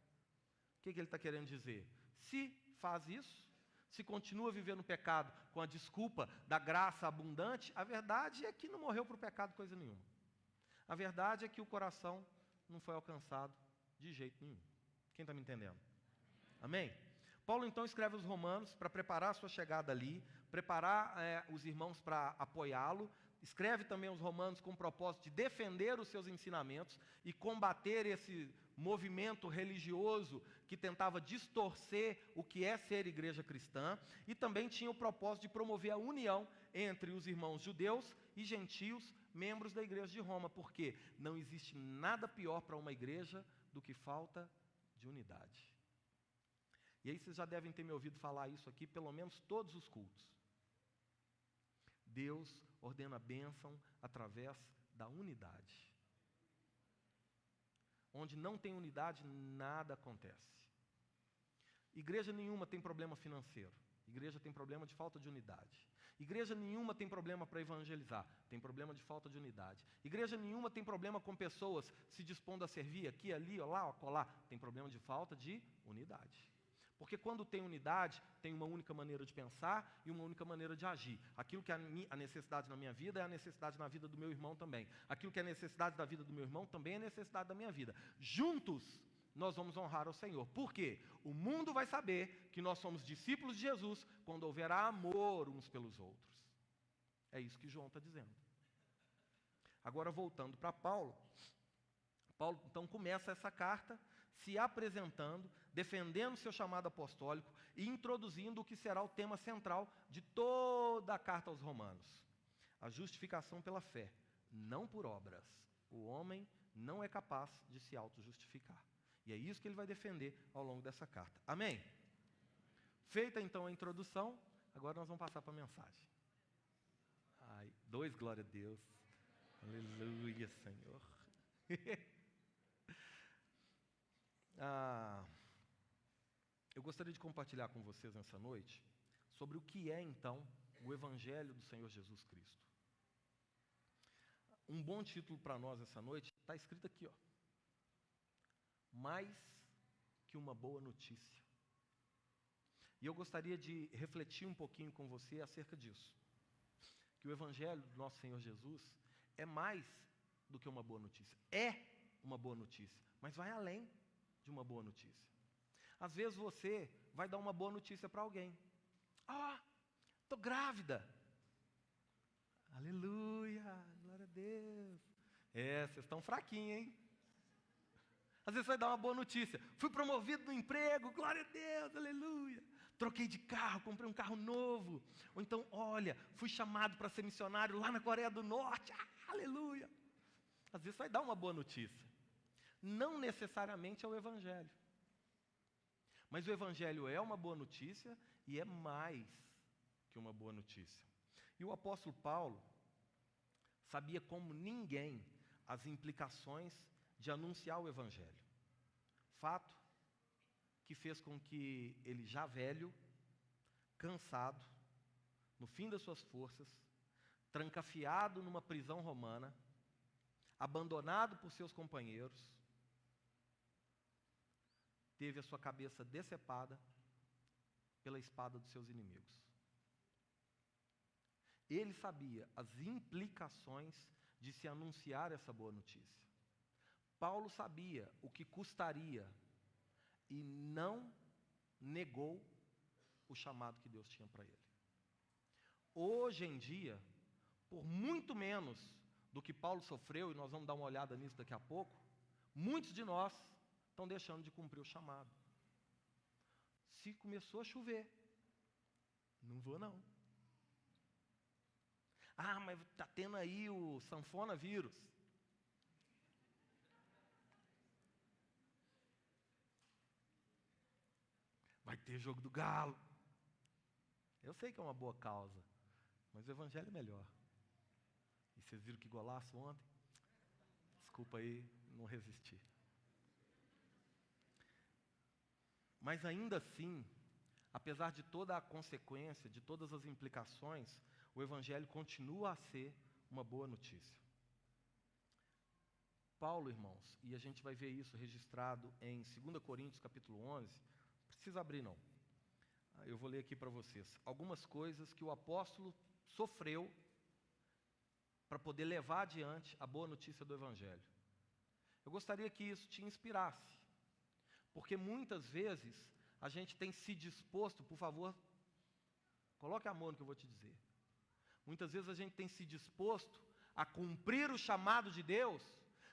O que ele está querendo dizer? Se faz isso, se continua vivendo no pecado com a desculpa da graça abundante, a verdade é que não morreu para o pecado coisa nenhuma. A verdade é que o coração não foi alcançado de jeito nenhum. Quem está me entendendo? Amém? Paulo então escreve aos Romanos para preparar a sua chegada ali, preparar os irmãos para apoiá-lo. Escreve também aos Romanos com o propósito de defender os seus ensinamentos e combater esse movimento religioso que tentava distorcer o que é ser igreja cristã, e também tinha o propósito de promover a união entre os irmãos judeus e gentios, membros da igreja de Roma, porque não existe nada pior para uma igreja do que falta de unidade. E aí vocês já devem ter me ouvido falar isso aqui, pelo menos todos os cultos. Deus ordena a bênção através da unidade. Onde não tem unidade, nada acontece. Igreja nenhuma tem problema financeiro. Igreja tem problema de falta de unidade. Igreja nenhuma tem problema para evangelizar. Tem problema de falta de unidade. Igreja nenhuma tem problema com pessoas se dispondo a servir aqui, ali, lá, acolá. Tem problema de falta de unidade. Porque quando tem unidade, tem uma única maneira de pensar e uma única maneira de agir. Aquilo que é a necessidade na minha vida é a necessidade na vida do meu irmão também. Aquilo que é a necessidade da vida do meu irmão também é a necessidade da minha vida. Juntos, nós vamos honrar ao Senhor. Por quê? O mundo vai saber que nós somos discípulos de Jesus quando houver amor uns pelos outros. É isso que João está dizendo. Agora, voltando para Paulo. Paulo, então, começa essa carta se apresentando, defendendo seu chamado apostólico e introduzindo o que será o tema central de toda a carta aos Romanos. A justificação pela fé, não por obras. O homem não é capaz de se auto-justificar. E é isso que ele vai defender ao longo dessa carta. Amém? Feita então a introdução, agora nós vamos passar para a mensagem. Glória a Deus. Aleluia, Senhor. Eu gostaria de compartilhar com vocês nessa noite sobre o que é, então, o Evangelho do Senhor Jesus Cristo. Um bom título para nós essa noite está escrito aqui, ó. Mais que uma boa notícia. E eu gostaria de refletir um pouquinho com você acerca disso. Que o Evangelho do nosso Senhor Jesus é mais do que uma boa notícia. É uma boa notícia, mas vai além de uma boa notícia. Às vezes você vai dar uma boa notícia para alguém. Estou grávida. Aleluia, glória a Deus. Vocês estão fraquinhos, hein? Às vezes você vai dar uma boa notícia. Fui promovido no emprego, glória a Deus, aleluia. Troquei de carro, comprei um carro novo. Ou então, olha, fui chamado para ser missionário lá na Coreia do Norte, aleluia. Às vezes você vai dar uma boa notícia. Não necessariamente é o Evangelho. Mas o Evangelho é uma boa notícia e é mais que uma boa notícia. E o apóstolo Paulo sabia como ninguém as implicações de anunciar o Evangelho. Fato que fez com que ele, já velho, cansado, no fim das suas forças, trancafiado numa prisão romana, abandonado por seus companheiros, teve a sua cabeça decepada pela espada dos seus inimigos. Ele sabia as implicações de se anunciar essa boa notícia. Paulo sabia o que custaria e não negou o chamado que Deus tinha para ele. Hoje em dia, por muito menos do que Paulo sofreu, e nós vamos dar uma olhada nisso daqui a pouco, muitos de nós estão deixando de cumprir o chamado. Se começou a chover, não vou não. Mas está tendo aí o sanfona vírus. Vai ter jogo do Galo. Eu sei que é uma boa causa, mas o Evangelho é melhor. E vocês viram que golaço ontem? Desculpa aí, não resisti. Mas ainda assim, apesar de toda a consequência, de todas as implicações, o Evangelho continua a ser uma boa notícia. Paulo, irmãos, e a gente vai ver isso registrado em 2 Coríntios capítulo 11, não precisa abrir não. Eu vou ler aqui para vocês. Algumas coisas que o apóstolo sofreu para poder levar adiante a boa notícia do Evangelho. Eu gostaria que isso te inspirasse, porque muitas vezes a gente tem se disposto, por favor, coloque amor no que eu vou te dizer. Muitas vezes a gente tem se disposto a cumprir o chamado de Deus,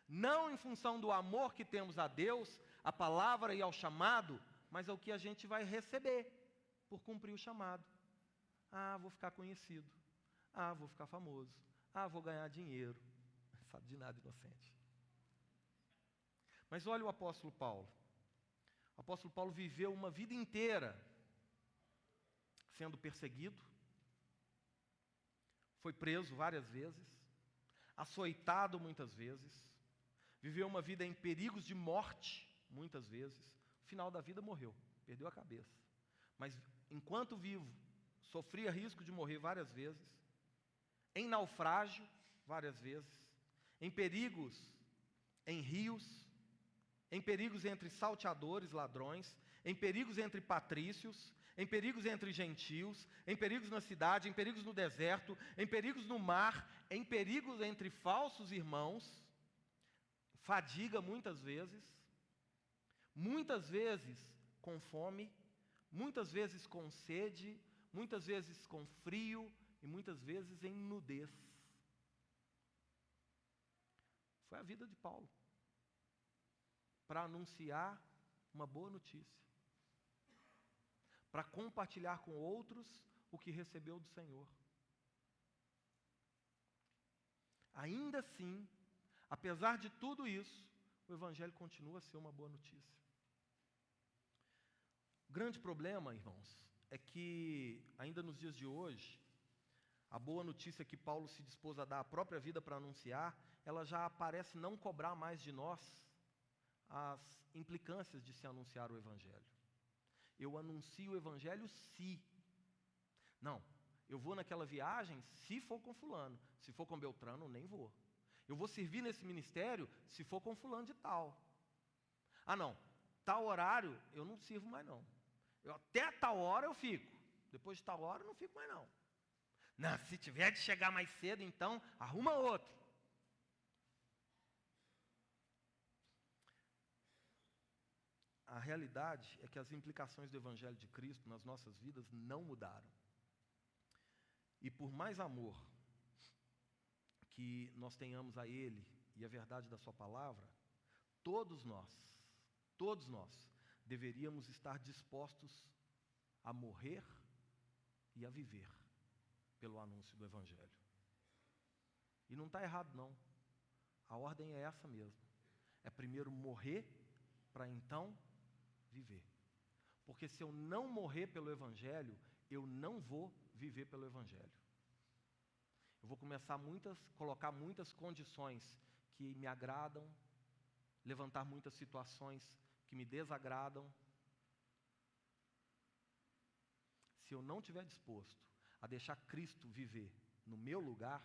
não em função do amor que temos a Deus, a palavra e ao chamado, mas ao que a gente vai receber por cumprir o chamado. Vou ficar conhecido. Vou ficar famoso. Vou ganhar dinheiro. Não sabe de nada, inocente. Mas olha o apóstolo Paulo. O apóstolo Paulo viveu uma vida inteira sendo perseguido, foi preso várias vezes, açoitado muitas vezes, viveu uma vida em perigos de morte muitas vezes. No final da vida morreu, perdeu a cabeça. Mas enquanto vivo, sofria risco de morrer várias vezes, em naufrágio várias vezes, em perigos em rios, em perigos entre salteadores, ladrões, em perigos entre patrícios, em perigos entre gentios, em perigos na cidade, em perigos no deserto, em perigos no mar, em perigos entre falsos irmãos, fadiga muitas vezes com fome, muitas vezes com sede, muitas vezes com frio e muitas vezes em nudez. Foi a vida de Paulo para anunciar uma boa notícia, para compartilhar com outros o que recebeu do Senhor. Ainda assim, apesar de tudo isso, o Evangelho continua a ser uma boa notícia. O grande problema, irmãos, é que, ainda nos dias de hoje, a boa notícia que Paulo se dispôs a dar a própria vida para anunciar, ela já parece não cobrar mais de nós as implicâncias de se anunciar o Evangelho. Eu anuncio o Evangelho se. Não, eu vou naquela viagem se for com fulano. Se for com Beltrano, nem vou. Eu vou servir nesse ministério se for com fulano de tal. Não, tal horário eu não sirvo mais não. Até tal hora eu fico. Depois de tal hora eu não fico mais não. Não, se tiver de chegar mais cedo, então arruma outro. a realidade é que as implicações do Evangelho de Cristo nas nossas vidas não mudaram. E por mais amor que nós tenhamos a Ele e a verdade da Sua palavra, todos nós, deveríamos estar dispostos a morrer e a viver pelo anúncio do Evangelho. E não está errado, não. A ordem é essa mesmo. É primeiro morrer para então viver. Porque se eu não morrer pelo Evangelho, eu não vou viver pelo Evangelho. Eu vou colocar muitas condições que me agradam, levantar muitas situações que me desagradam. Se eu não estiver disposto a deixar Cristo viver no meu lugar,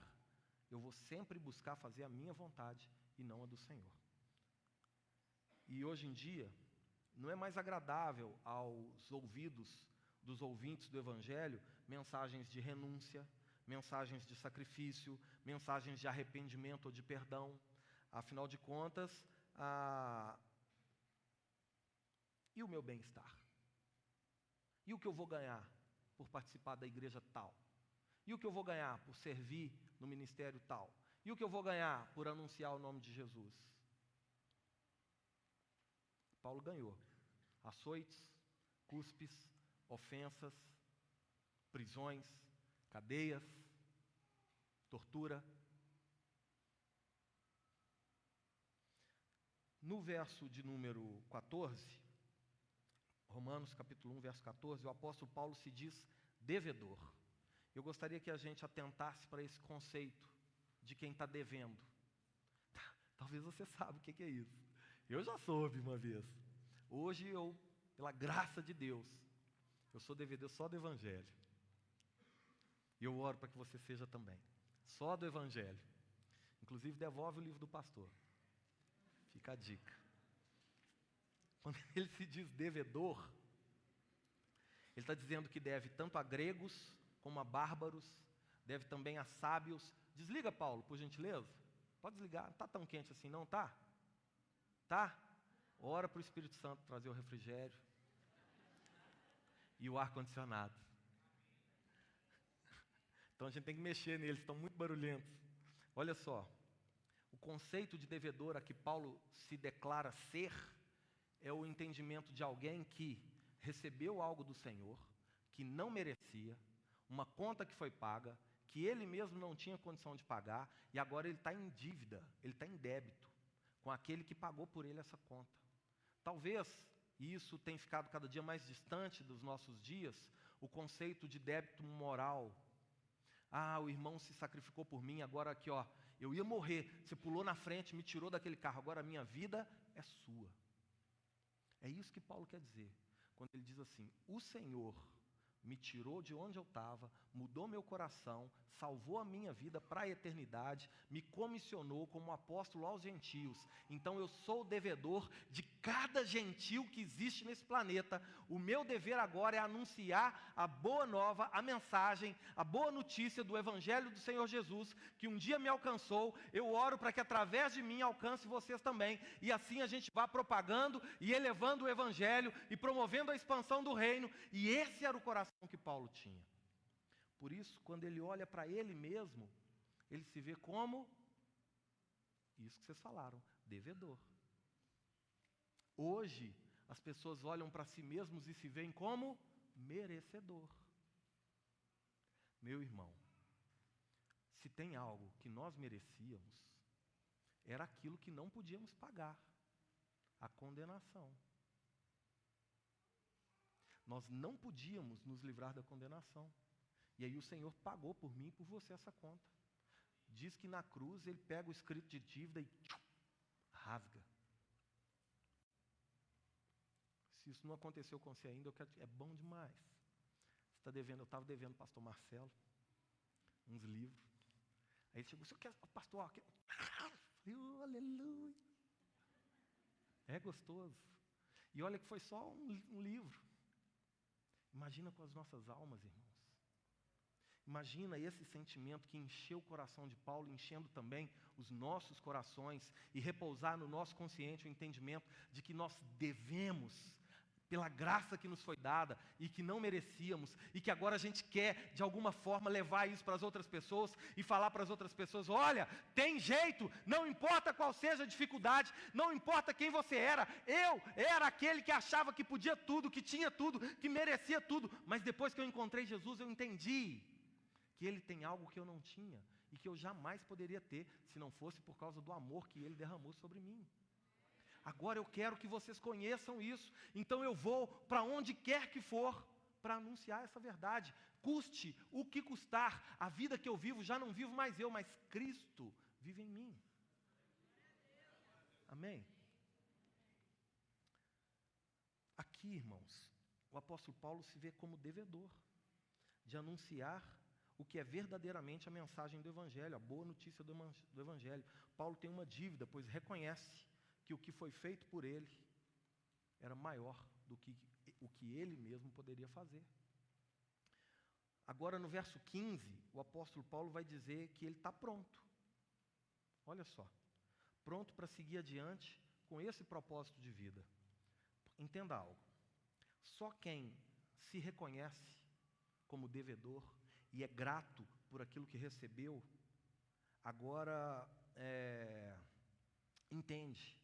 eu vou sempre buscar fazer a minha vontade e não a do Senhor. E hoje em dia, não é mais agradável aos ouvidos dos ouvintes do Evangelho mensagens de renúncia, mensagens de sacrifício, mensagens de arrependimento ou de perdão. Afinal de contas, e o meu bem-estar? E o que eu vou ganhar por participar da igreja tal? E o que eu vou ganhar por servir no ministério tal? E o que eu vou ganhar por anunciar o nome de Jesus? Paulo ganhou açoites, cuspes, ofensas, prisões, cadeias, tortura. No verso de número 14, Romanos capítulo 1, verso 14, o apóstolo Paulo se diz devedor. Eu gostaria que a gente atentasse para esse conceito de quem está devendo. Talvez você saiba o que é isso. Eu já soube uma vez. Hoje pela graça de Deus, eu sou devedor só do Evangelho. E eu oro para que você seja também. Só do Evangelho. Inclusive, devolve o livro do pastor. Fica a dica. Quando ele se diz devedor, ele está dizendo que deve tanto a gregos como a bárbaros, deve também a sábios. Desliga, Paulo, por gentileza. Pode desligar, não está tão quente assim, não, tá? Tá? Ora para o Espírito Santo trazer o refrigério e o ar-condicionado. Então a gente tem que mexer neles, estão muito barulhentos. Olha só, o conceito de devedor a que Paulo se declara ser é o entendimento de alguém que recebeu algo do Senhor, que não merecia, uma conta que foi paga, que ele mesmo não tinha condição de pagar, e agora ele está em dívida, ele está em débito com aquele que pagou por ele essa conta. Talvez, e isso tem ficado cada dia mais distante dos nossos dias, o conceito de débito moral. O irmão se sacrificou por mim, agora aqui, eu ia morrer, você pulou na frente, me tirou daquele carro, agora a minha vida é sua. É isso que Paulo quer dizer, quando ele diz assim: o Senhor me tirou de onde eu estava, mudou meu coração, salvou a minha vida para a eternidade, me comissionou como apóstolo aos gentios. Então eu sou o devedor de cada gentil que existe nesse planeta. O meu dever agora é anunciar a boa nova, a mensagem, a boa notícia do Evangelho do Senhor Jesus, que um dia me alcançou. Eu oro para que através de mim alcance vocês também, e assim a gente vá propagando e elevando o Evangelho e promovendo a expansão do reino. E esse era o coração que Paulo tinha. Por isso, quando ele olha para ele mesmo, ele se vê como isso que vocês falaram, devedor. Hoje, as pessoas olham para si mesmos e se veem como merecedor. Meu irmão, se tem algo que nós merecíamos, era aquilo que não podíamos pagar, a condenação. Nós não podíamos nos livrar da condenação. E aí o Senhor pagou por mim e por você essa conta. Diz que na cruz ele pega o escrito de dívida e rasga. Se isso não aconteceu com você ainda, é bom demais. Você está devendo, eu estava devendo ao pastor Marcelo uns livros. Aí ele chegou, o senhor quer, pastor, aleluia. É gostoso. E olha que foi só um livro. Imagina com as nossas almas, irmãos. Imagina esse sentimento que encheu o coração de Paulo, enchendo também os nossos corações, e repousar no nosso consciente o entendimento de que nós devemos, pela graça que nos foi dada e que não merecíamos, e que agora a gente quer, de alguma forma, levar isso para as outras pessoas e falar para as outras pessoas: olha, tem jeito, não importa qual seja a dificuldade, não importa quem você era, eu era aquele que achava que podia tudo, que tinha tudo, que merecia tudo, mas depois que eu encontrei Jesus, eu entendi que Ele tem algo que eu não tinha e que eu jamais poderia ter, se não fosse por causa do amor que Ele derramou sobre mim. Agora eu quero que vocês conheçam isso, então eu vou para onde quer que for, para anunciar essa verdade, custe o que custar. A vida que eu vivo, já não vivo mais eu, mas Cristo vive em mim. Amém? Aqui, irmãos, o apóstolo Paulo se vê como devedor de anunciar o que é verdadeiramente a mensagem do Evangelho, a boa notícia do Evangelho. Paulo tem uma dívida, pois reconhece que o que foi feito por ele era maior do que o que ele mesmo poderia fazer. Agora, no verso 15, o apóstolo Paulo vai dizer que ele está pronto. Olha só, pronto para seguir adiante com esse propósito de vida. Entenda algo, só quem se reconhece como devedor e é grato por aquilo que recebeu, agora entende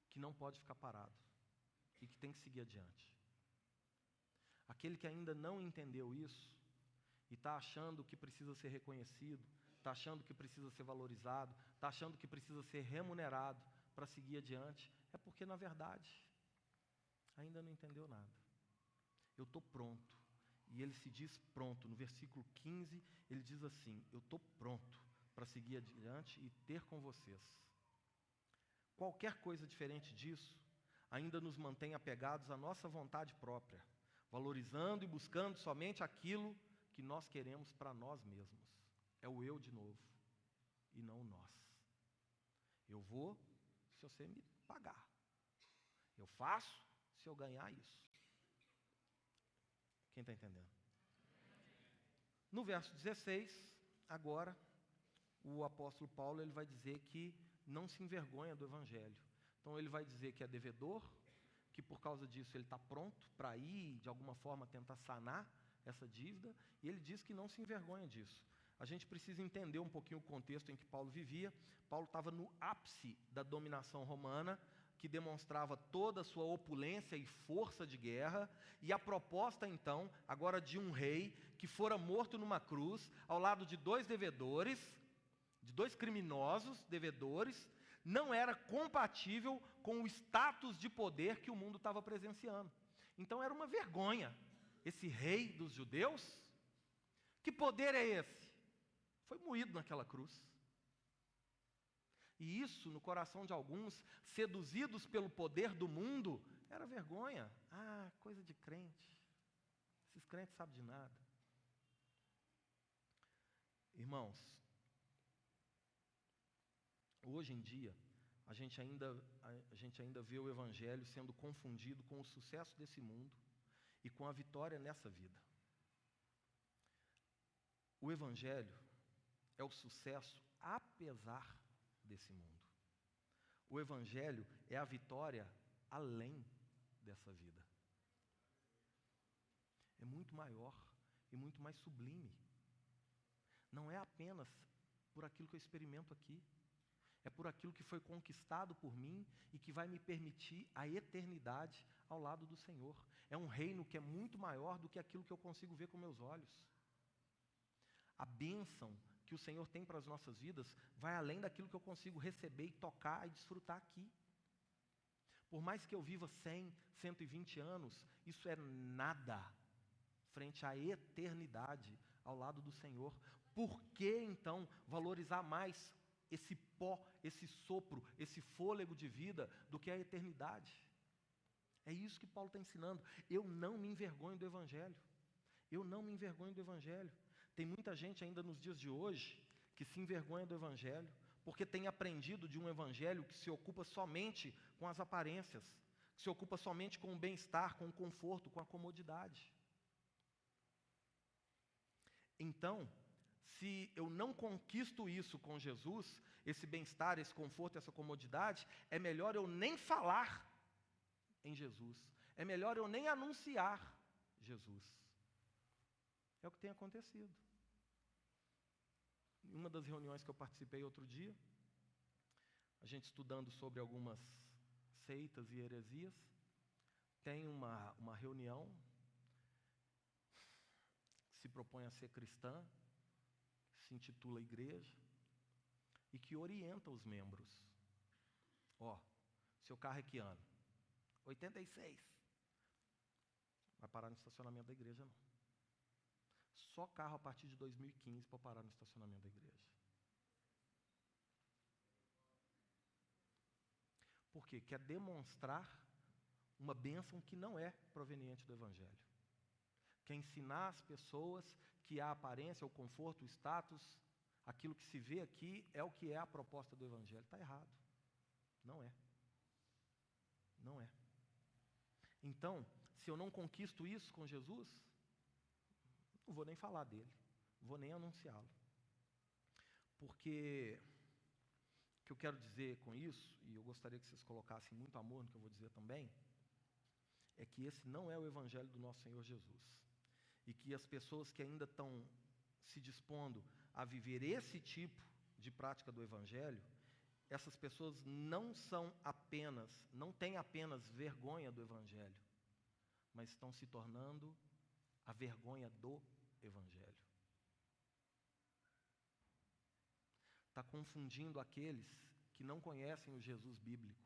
que não pode ficar parado e que tem que seguir adiante. Aquele que ainda não entendeu isso e está achando que precisa ser reconhecido, está achando que precisa ser valorizado, está achando que precisa ser remunerado para seguir adiante, é porque, na verdade, ainda não entendeu nada. Eu estou pronto. E ele se diz pronto. No versículo 15, ele diz assim: eu estou pronto para seguir adiante e ter com vocês. Qualquer coisa diferente disso ainda nos mantém apegados à nossa vontade própria, valorizando e buscando somente aquilo que nós queremos para nós mesmos. É o eu de novo, e não o nós. Eu vou se você me pagar. Eu faço se eu ganhar isso. Quem está entendendo? No verso 16, agora, o apóstolo Paulo ele vai dizer que não se envergonha do Evangelho. Então ele vai dizer que é devedor, que por causa disso ele está pronto para ir, de alguma forma, tentar sanar essa dívida, e ele diz que não se envergonha disso. A gente precisa entender um pouquinho o contexto em que Paulo vivia. Paulo estava no ápice da dominação romana, que demonstrava toda a sua opulência e força de guerra, e a proposta, então, agora de um rei que fora morto numa cruz, ao lado de dois devedores, de dois criminosos devedores, não era compatível com o status de poder que o mundo estava presenciando. Então era uma vergonha. Esse rei dos judeus, que poder é esse? Foi moído naquela cruz. E isso, no coração de alguns, seduzidos pelo poder do mundo, era vergonha. Ah, coisa de crente. Esses crentes sabem de nada. Irmãos, hoje em dia, a gente ainda vê o Evangelho sendo confundido com o sucesso desse mundo e com a vitória nessa vida. O Evangelho é o sucesso apesar desse mundo. O Evangelho é a vitória além dessa vida. É muito maior e muito mais sublime. Não é apenas por aquilo que eu experimento aqui. É por aquilo que foi conquistado por mim e que vai me permitir a eternidade ao lado do Senhor. É um reino que é muito maior do que aquilo que eu consigo ver com meus olhos. A bênção que o Senhor tem para as nossas vidas vai além daquilo que eu consigo receber e tocar e desfrutar aqui. Por mais que eu viva 100, 120 anos, isso é nada frente à eternidade ao lado do Senhor. Por que então valorizar mais esse pó, esse sopro, esse fôlego de vida do que a eternidade? É isso que Paulo está ensinando. Eu não me envergonho do Evangelho. Eu não me envergonho do Evangelho. Tem muita gente ainda nos dias de hoje que se envergonha do Evangelho, porque tem aprendido de um Evangelho que se ocupa somente com as aparências, que se ocupa somente com o bem-estar, com o conforto, com a comodidade. Então, se eu não conquisto isso com Jesus, esse bem-estar, esse conforto, essa comodidade, é melhor eu nem falar em Jesus. É melhor eu nem anunciar Jesus. É o que tem acontecido. Em uma das reuniões que eu participei outro dia, a gente estudando sobre algumas seitas e heresias, tem uma reunião que se propõe a ser cristã, se intitula Igreja, e que orienta os membros. Ó, seu carro é que ano? 86. Vai parar no estacionamento da igreja, não. Só carro a partir de 2015 para parar no estacionamento da igreja. Por quê? Quer demonstrar uma bênção que não é proveniente do Evangelho. Quer ensinar as pessoas que a aparência, o conforto, o status, aquilo que se vê aqui é o que é a proposta do Evangelho. Está errado. Não é. Não é. Então, se eu não conquisto isso com Jesus, não vou nem falar dele, não vou nem anunciá-lo. Porque o que eu quero dizer com isso, e eu gostaria que vocês colocassem muito amor no que eu vou dizer também, é que esse não é o Evangelho do nosso Senhor Jesus. E que as pessoas que ainda estão se dispondo a viver esse tipo de prática do Evangelho, essas pessoas não têm apenas vergonha do Evangelho, mas estão se tornando a vergonha do Evangelho. Está confundindo aqueles que não conhecem o Jesus bíblico.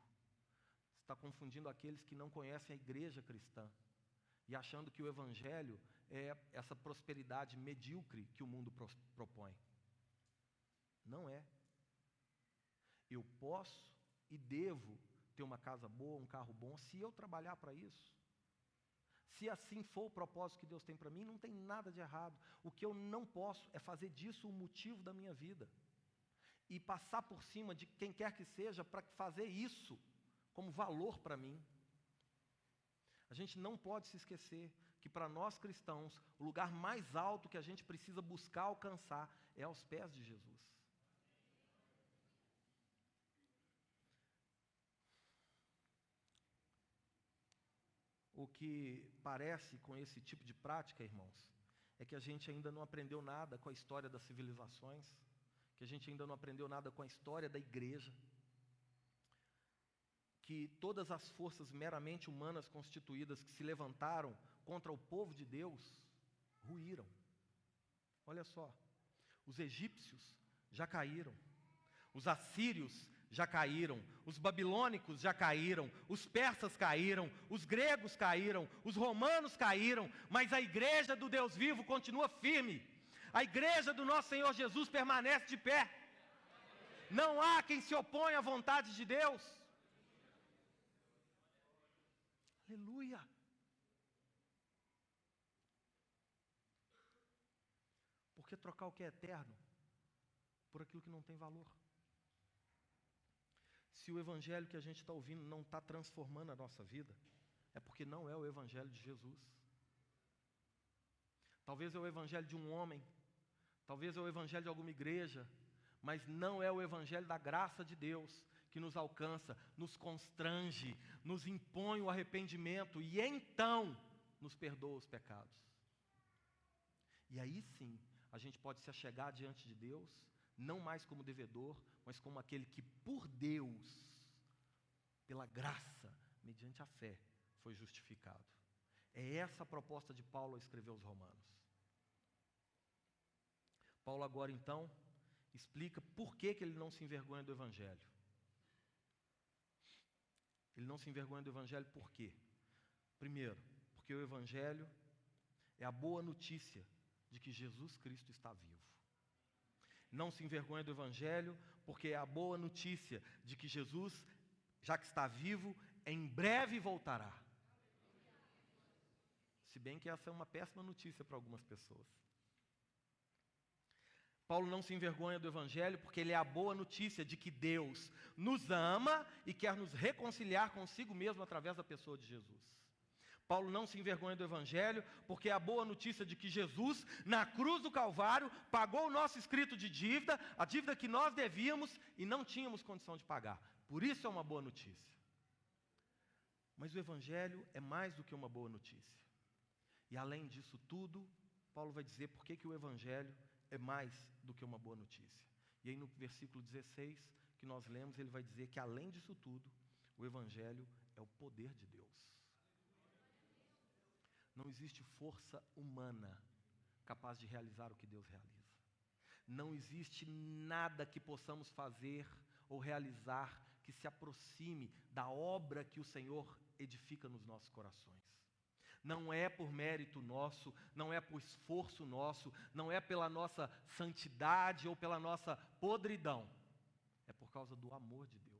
Está confundindo aqueles que não conhecem a igreja cristã. E achando que o Evangelho é essa prosperidade medíocre que o mundo propõe. Não é. Eu posso e devo ter uma casa boa, um carro bom, se eu trabalhar para isso. Se assim for o propósito que Deus tem para mim, não tem nada de errado. O que eu não posso é fazer disso o motivo da minha vida. E passar por cima de quem quer que seja para fazer isso como valor para mim. A gente não pode se esquecer que para nós cristãos, o lugar mais alto que a gente precisa buscar alcançar é aos pés de Jesus. O que parece com esse tipo de prática, irmãos, é que a gente ainda não aprendeu nada com a história das civilizações, que a gente ainda não aprendeu nada com a história da igreja, que todas as forças meramente humanas constituídas que se levantaram contra o povo de Deus, ruíram. Olha só, os egípcios já caíram, os assírios já caíram, os babilônicos já caíram, os persas caíram, os gregos caíram, os romanos caíram, mas a igreja do Deus vivo continua firme. A igreja do nosso Senhor Jesus permanece de pé. Não há quem se oponha à vontade de Deus. Aleluia. Por que trocar o que é eterno por aquilo que não tem valor? Se o evangelho que a gente está ouvindo não está transformando a nossa vida, é porque não é o evangelho de Jesus. Talvez é o evangelho de um homem, talvez é o evangelho de alguma igreja, mas não é o evangelho da graça de Deus que nos alcança, nos constrange, nos impõe o arrependimento e então nos perdoa os pecados. E aí sim, a gente pode se achegar diante de Deus, não mais como devedor, mas como aquele que por Deus, pela graça, mediante a fé, foi justificado. É essa a proposta de Paulo ao escrever aos Romanos. Paulo agora então explica por que ele não se envergonha do Evangelho. Ele não se envergonha do Evangelho por quê? Primeiro, porque o Evangelho é a boa notícia de que Jesus Cristo está vivo. Não se envergonha do Evangelho porque é a boa notícia de que Jesus, já que está vivo, em breve voltará. Se bem que essa é uma péssima notícia para algumas pessoas. Paulo não se envergonha do Evangelho porque ele é a boa notícia de que Deus nos ama e quer nos reconciliar consigo mesmo através da pessoa de Jesus. Paulo não se envergonha do Evangelho, porque é a boa notícia de que Jesus, na cruz do Calvário, pagou o nosso escrito de dívida, a dívida que nós devíamos e não tínhamos condição de pagar. Por isso é uma boa notícia. Mas o Evangelho é mais do que uma boa notícia. E além disso tudo, Paulo vai dizer por que o Evangelho é mais do que uma boa notícia. E aí no versículo 16, que nós lemos, ele vai dizer que além disso tudo, o Evangelho é o poder de Deus. Não existe força humana capaz de realizar o que Deus realiza. Não existe nada que possamos fazer ou realizar que se aproxime da obra que o Senhor edifica nos nossos corações. Não é por mérito nosso, não é por esforço nosso, não é pela nossa santidade ou pela nossa podridão. É por causa do amor de Deus.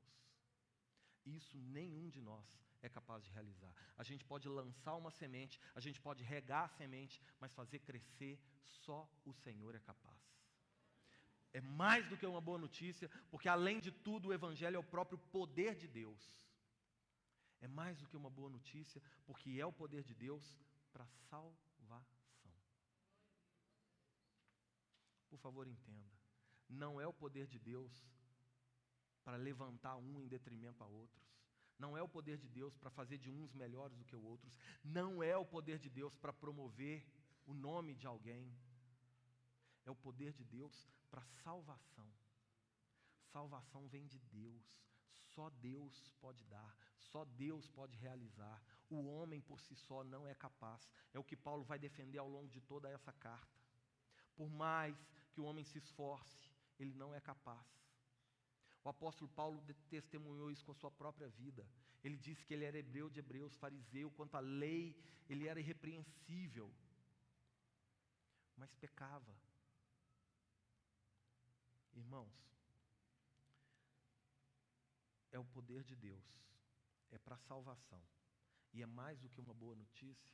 Isso nenhum de nós é capaz de realizar. A gente pode lançar uma semente, a gente pode regar a semente, mas fazer crescer só o Senhor é capaz. É mais do que uma boa notícia, porque além de tudo o Evangelho é o próprio poder de Deus. É mais do que uma boa notícia, porque é o poder de Deus para salvação. Por favor, entenda. Não é o poder de Deus para levantar um em detrimento a outros. Não é o poder de Deus para fazer de uns melhores do que os outros. Não é o poder de Deus para promover o nome de alguém. É o poder de Deus para salvação. Salvação vem de Deus. Só Deus pode dar. Só Deus pode realizar. O homem por si só não é capaz. É o que Paulo vai defender ao longo de toda essa carta. Por mais que o homem se esforce, ele não é capaz. O apóstolo Paulo testemunhou isso com a sua própria vida. Ele disse que ele era hebreu de hebreus, fariseu, quanto à lei, ele era irrepreensível, mas pecava. Irmãos, é o poder de Deus, é para salvação, e é mais do que uma boa notícia,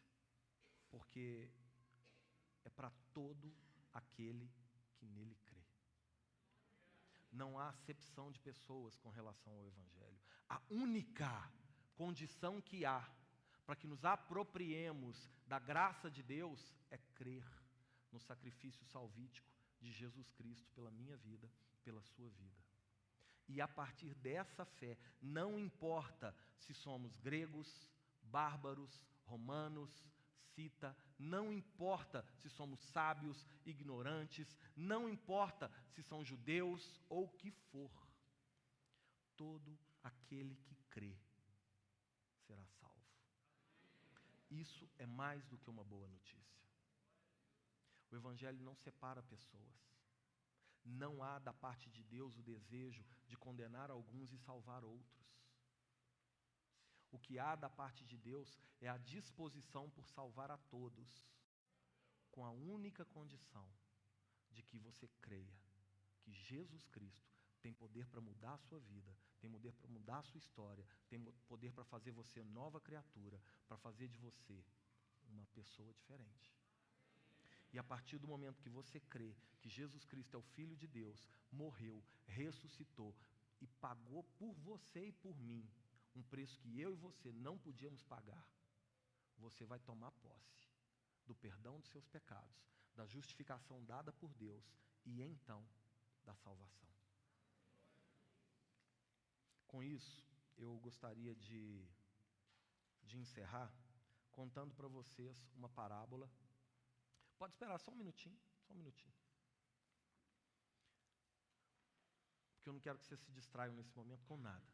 porque é para todo aquele que nele crê. Não há acepção de pessoas com relação ao Evangelho. A única condição que há para que nos apropriemos da graça de Deus é crer no sacrifício salvífico de Jesus Cristo pela minha vida, pela sua vida. E a partir dessa fé, não importa se somos gregos, bárbaros, romanos, cita, não importa se somos sábios, ignorantes, não importa se são judeus ou o que for, todo aquele que crê será salvo. Isso é mais do que uma boa notícia. O Evangelho não separa pessoas. Não há da parte de Deus o desejo de condenar alguns e salvar outros. O que há da parte de Deus é a disposição por salvar a todos, com a única condição de que você creia que Jesus Cristo tem poder para mudar a sua vida, tem poder para mudar a sua história, tem poder para fazer você nova criatura, para fazer de você uma pessoa diferente. E a partir do momento que você crê que Jesus Cristo é o Filho de Deus, morreu, ressuscitou e pagou por você e por mim um preço que eu e você não podíamos pagar, você vai tomar posse do perdão dos seus pecados, da justificação dada por Deus e então da salvação. Com isso, eu gostaria de encerrar contando para vocês uma parábola. Pode esperar só um minutinho, só um minutinho. Porque eu não quero que vocês se distraiam nesse momento com nada.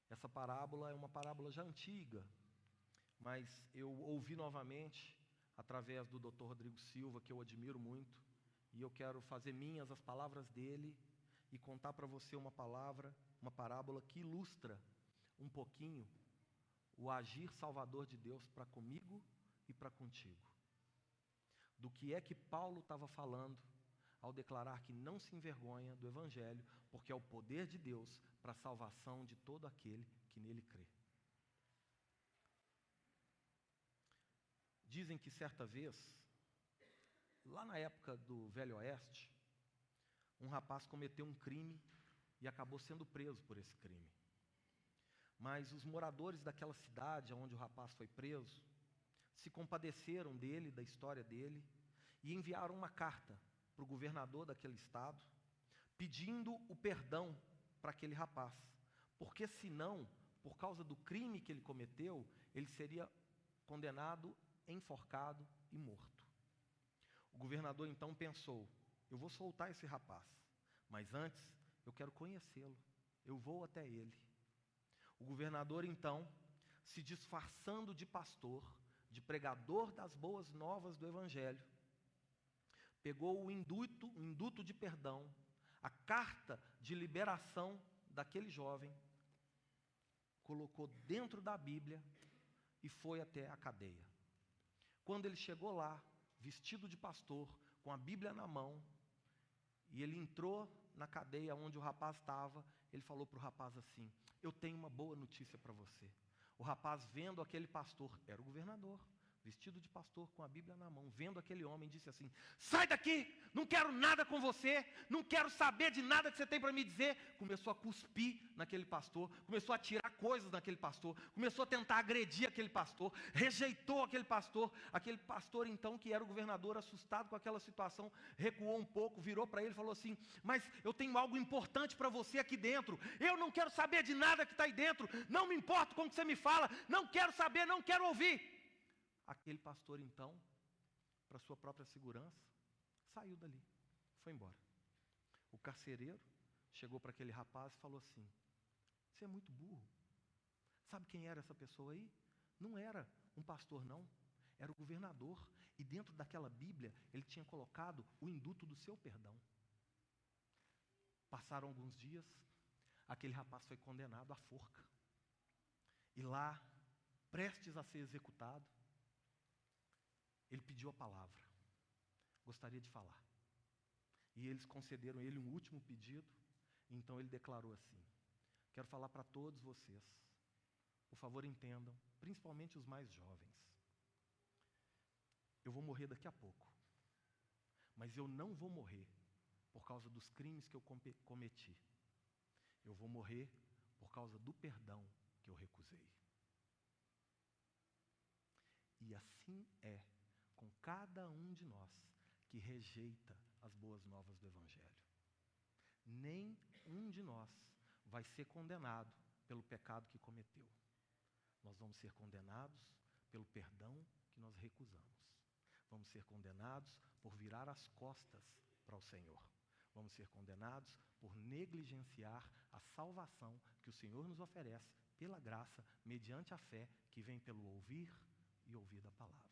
Essa parábola é uma parábola já antiga, mas eu ouvi novamente através do Dr. Rodrigo Silva, que eu admiro muito, e eu quero fazer minhas as palavras dele e contar para você uma parábola que ilustra um pouquinho o agir salvador de Deus para comigo e para contigo. Do que é que Paulo estava falando ao declarar que não se envergonha do Evangelho, porque é o poder de Deus para a salvação de todo aquele que nele crê. Dizem que certa vez, lá na época do Velho Oeste, um rapaz cometeu um crime e acabou sendo preso por esse crime. Mas os moradores daquela cidade onde o rapaz foi preso se compadeceram dele, da história dele, e enviaram uma carta para o governador daquele estado, pedindo o perdão para aquele rapaz, porque senão, por causa do crime que ele cometeu, ele seria condenado, enforcado e morto. O governador então pensou: eu vou soltar esse rapaz, mas antes eu quero conhecê-lo, eu vou até ele. O governador então, se disfarçando de pastor, de pregador das boas novas do Evangelho, pegou o induto de perdão, a carta de liberação daquele jovem, colocou dentro da Bíblia e foi até a cadeia. Quando ele chegou lá, vestido de pastor, com a Bíblia na mão, e ele entrou na cadeia onde o rapaz estava, ele falou para o rapaz assim: eu tenho uma boa notícia para você. O rapaz, vendo aquele pastor, era o governador, vestido de pastor, com a Bíblia na mão, vendo aquele homem, disse assim: sai daqui, não quero nada com você, não quero saber de nada que você tem para me dizer. Começou a cuspir naquele pastor, começou a tirar coisas naquele pastor, começou a tentar agredir aquele pastor, rejeitou aquele pastor. Aquele pastor então, que era o governador, assustado com aquela situação, recuou um pouco, virou para ele e falou assim: mas eu tenho algo importante para você aqui dentro, eu não quero saber de nada que está aí dentro, não me importo com o que você me fala, não quero saber, não quero ouvir. Aquele pastor então, para sua própria segurança, saiu dali, foi embora. O carcereiro chegou para aquele rapaz e falou assim: você é muito burro. Sabe quem era essa pessoa aí? Não era um pastor não, era o governador. E dentro daquela Bíblia, ele tinha colocado o induto do seu perdão. Passaram alguns dias, aquele rapaz foi condenado à forca. E lá, prestes a ser executado, ele pediu a palavra, gostaria de falar. E eles concederam a ele um último pedido. Então ele declarou assim: quero falar para todos vocês, por favor entendam, principalmente os mais jovens. Eu vou morrer daqui a pouco, mas eu não vou morrer por causa dos crimes que eu cometi. Eu vou morrer por causa do perdão que eu recusei. E assim é com cada um de nós que rejeita as boas novas do Evangelho. Nem um de nós vai ser condenado pelo pecado que cometeu. Nós vamos ser condenados pelo perdão que nós recusamos. Vamos ser condenados por virar as costas para o Senhor. Vamos ser condenados por negligenciar a salvação que o Senhor nos oferece pela graça, mediante a fé que vem pelo ouvir e ouvir da palavra.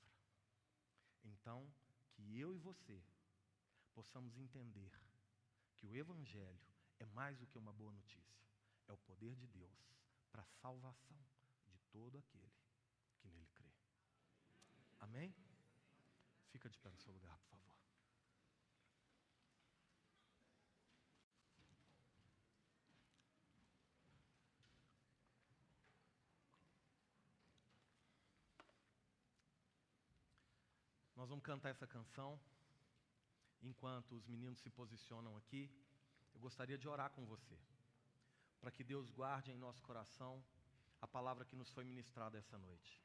Então, que eu e você possamos entender que o Evangelho é mais do que uma boa notícia. É o poder de Deus para a salvação de todo aquele que nele crê. Amém? Fica de pé no seu lugar, por favor. Nós vamos cantar essa canção. Enquanto os meninos se posicionam aqui, eu gostaria de orar com você, para que Deus guarde em nosso coração a palavra que nos foi ministrada essa noite.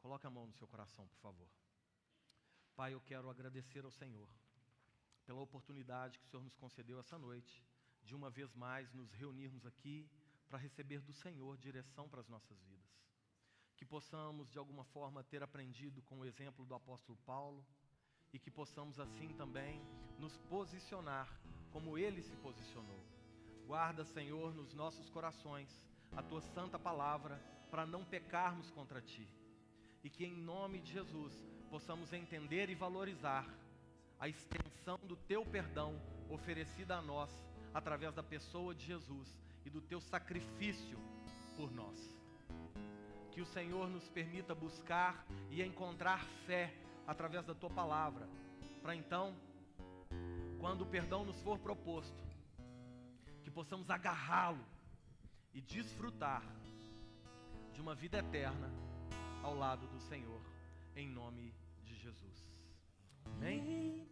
Coloque a mão no seu coração, por favor. Pai, eu quero agradecer ao Senhor pela oportunidade que o Senhor nos concedeu essa noite, de uma vez mais nos reunirmos aqui para receber do Senhor direção para as nossas vidas. Que possamos, de alguma forma, ter aprendido com o exemplo do apóstolo Paulo e que possamos, assim também, nos posicionar como ele se posicionou. Guarda, Senhor, nos nossos corações a Tua santa palavra para não pecarmos contra Ti. E que, em nome de Jesus, possamos entender e valorizar a extensão do Teu perdão oferecida a nós através da pessoa de Jesus e do Teu sacrifício por nós. Que o Senhor nos permita buscar e encontrar fé através da Tua palavra, para então, quando o perdão nos for proposto, que possamos agarrá-lo e desfrutar de uma vida eterna ao lado do Senhor, em nome de Jesus. Amém?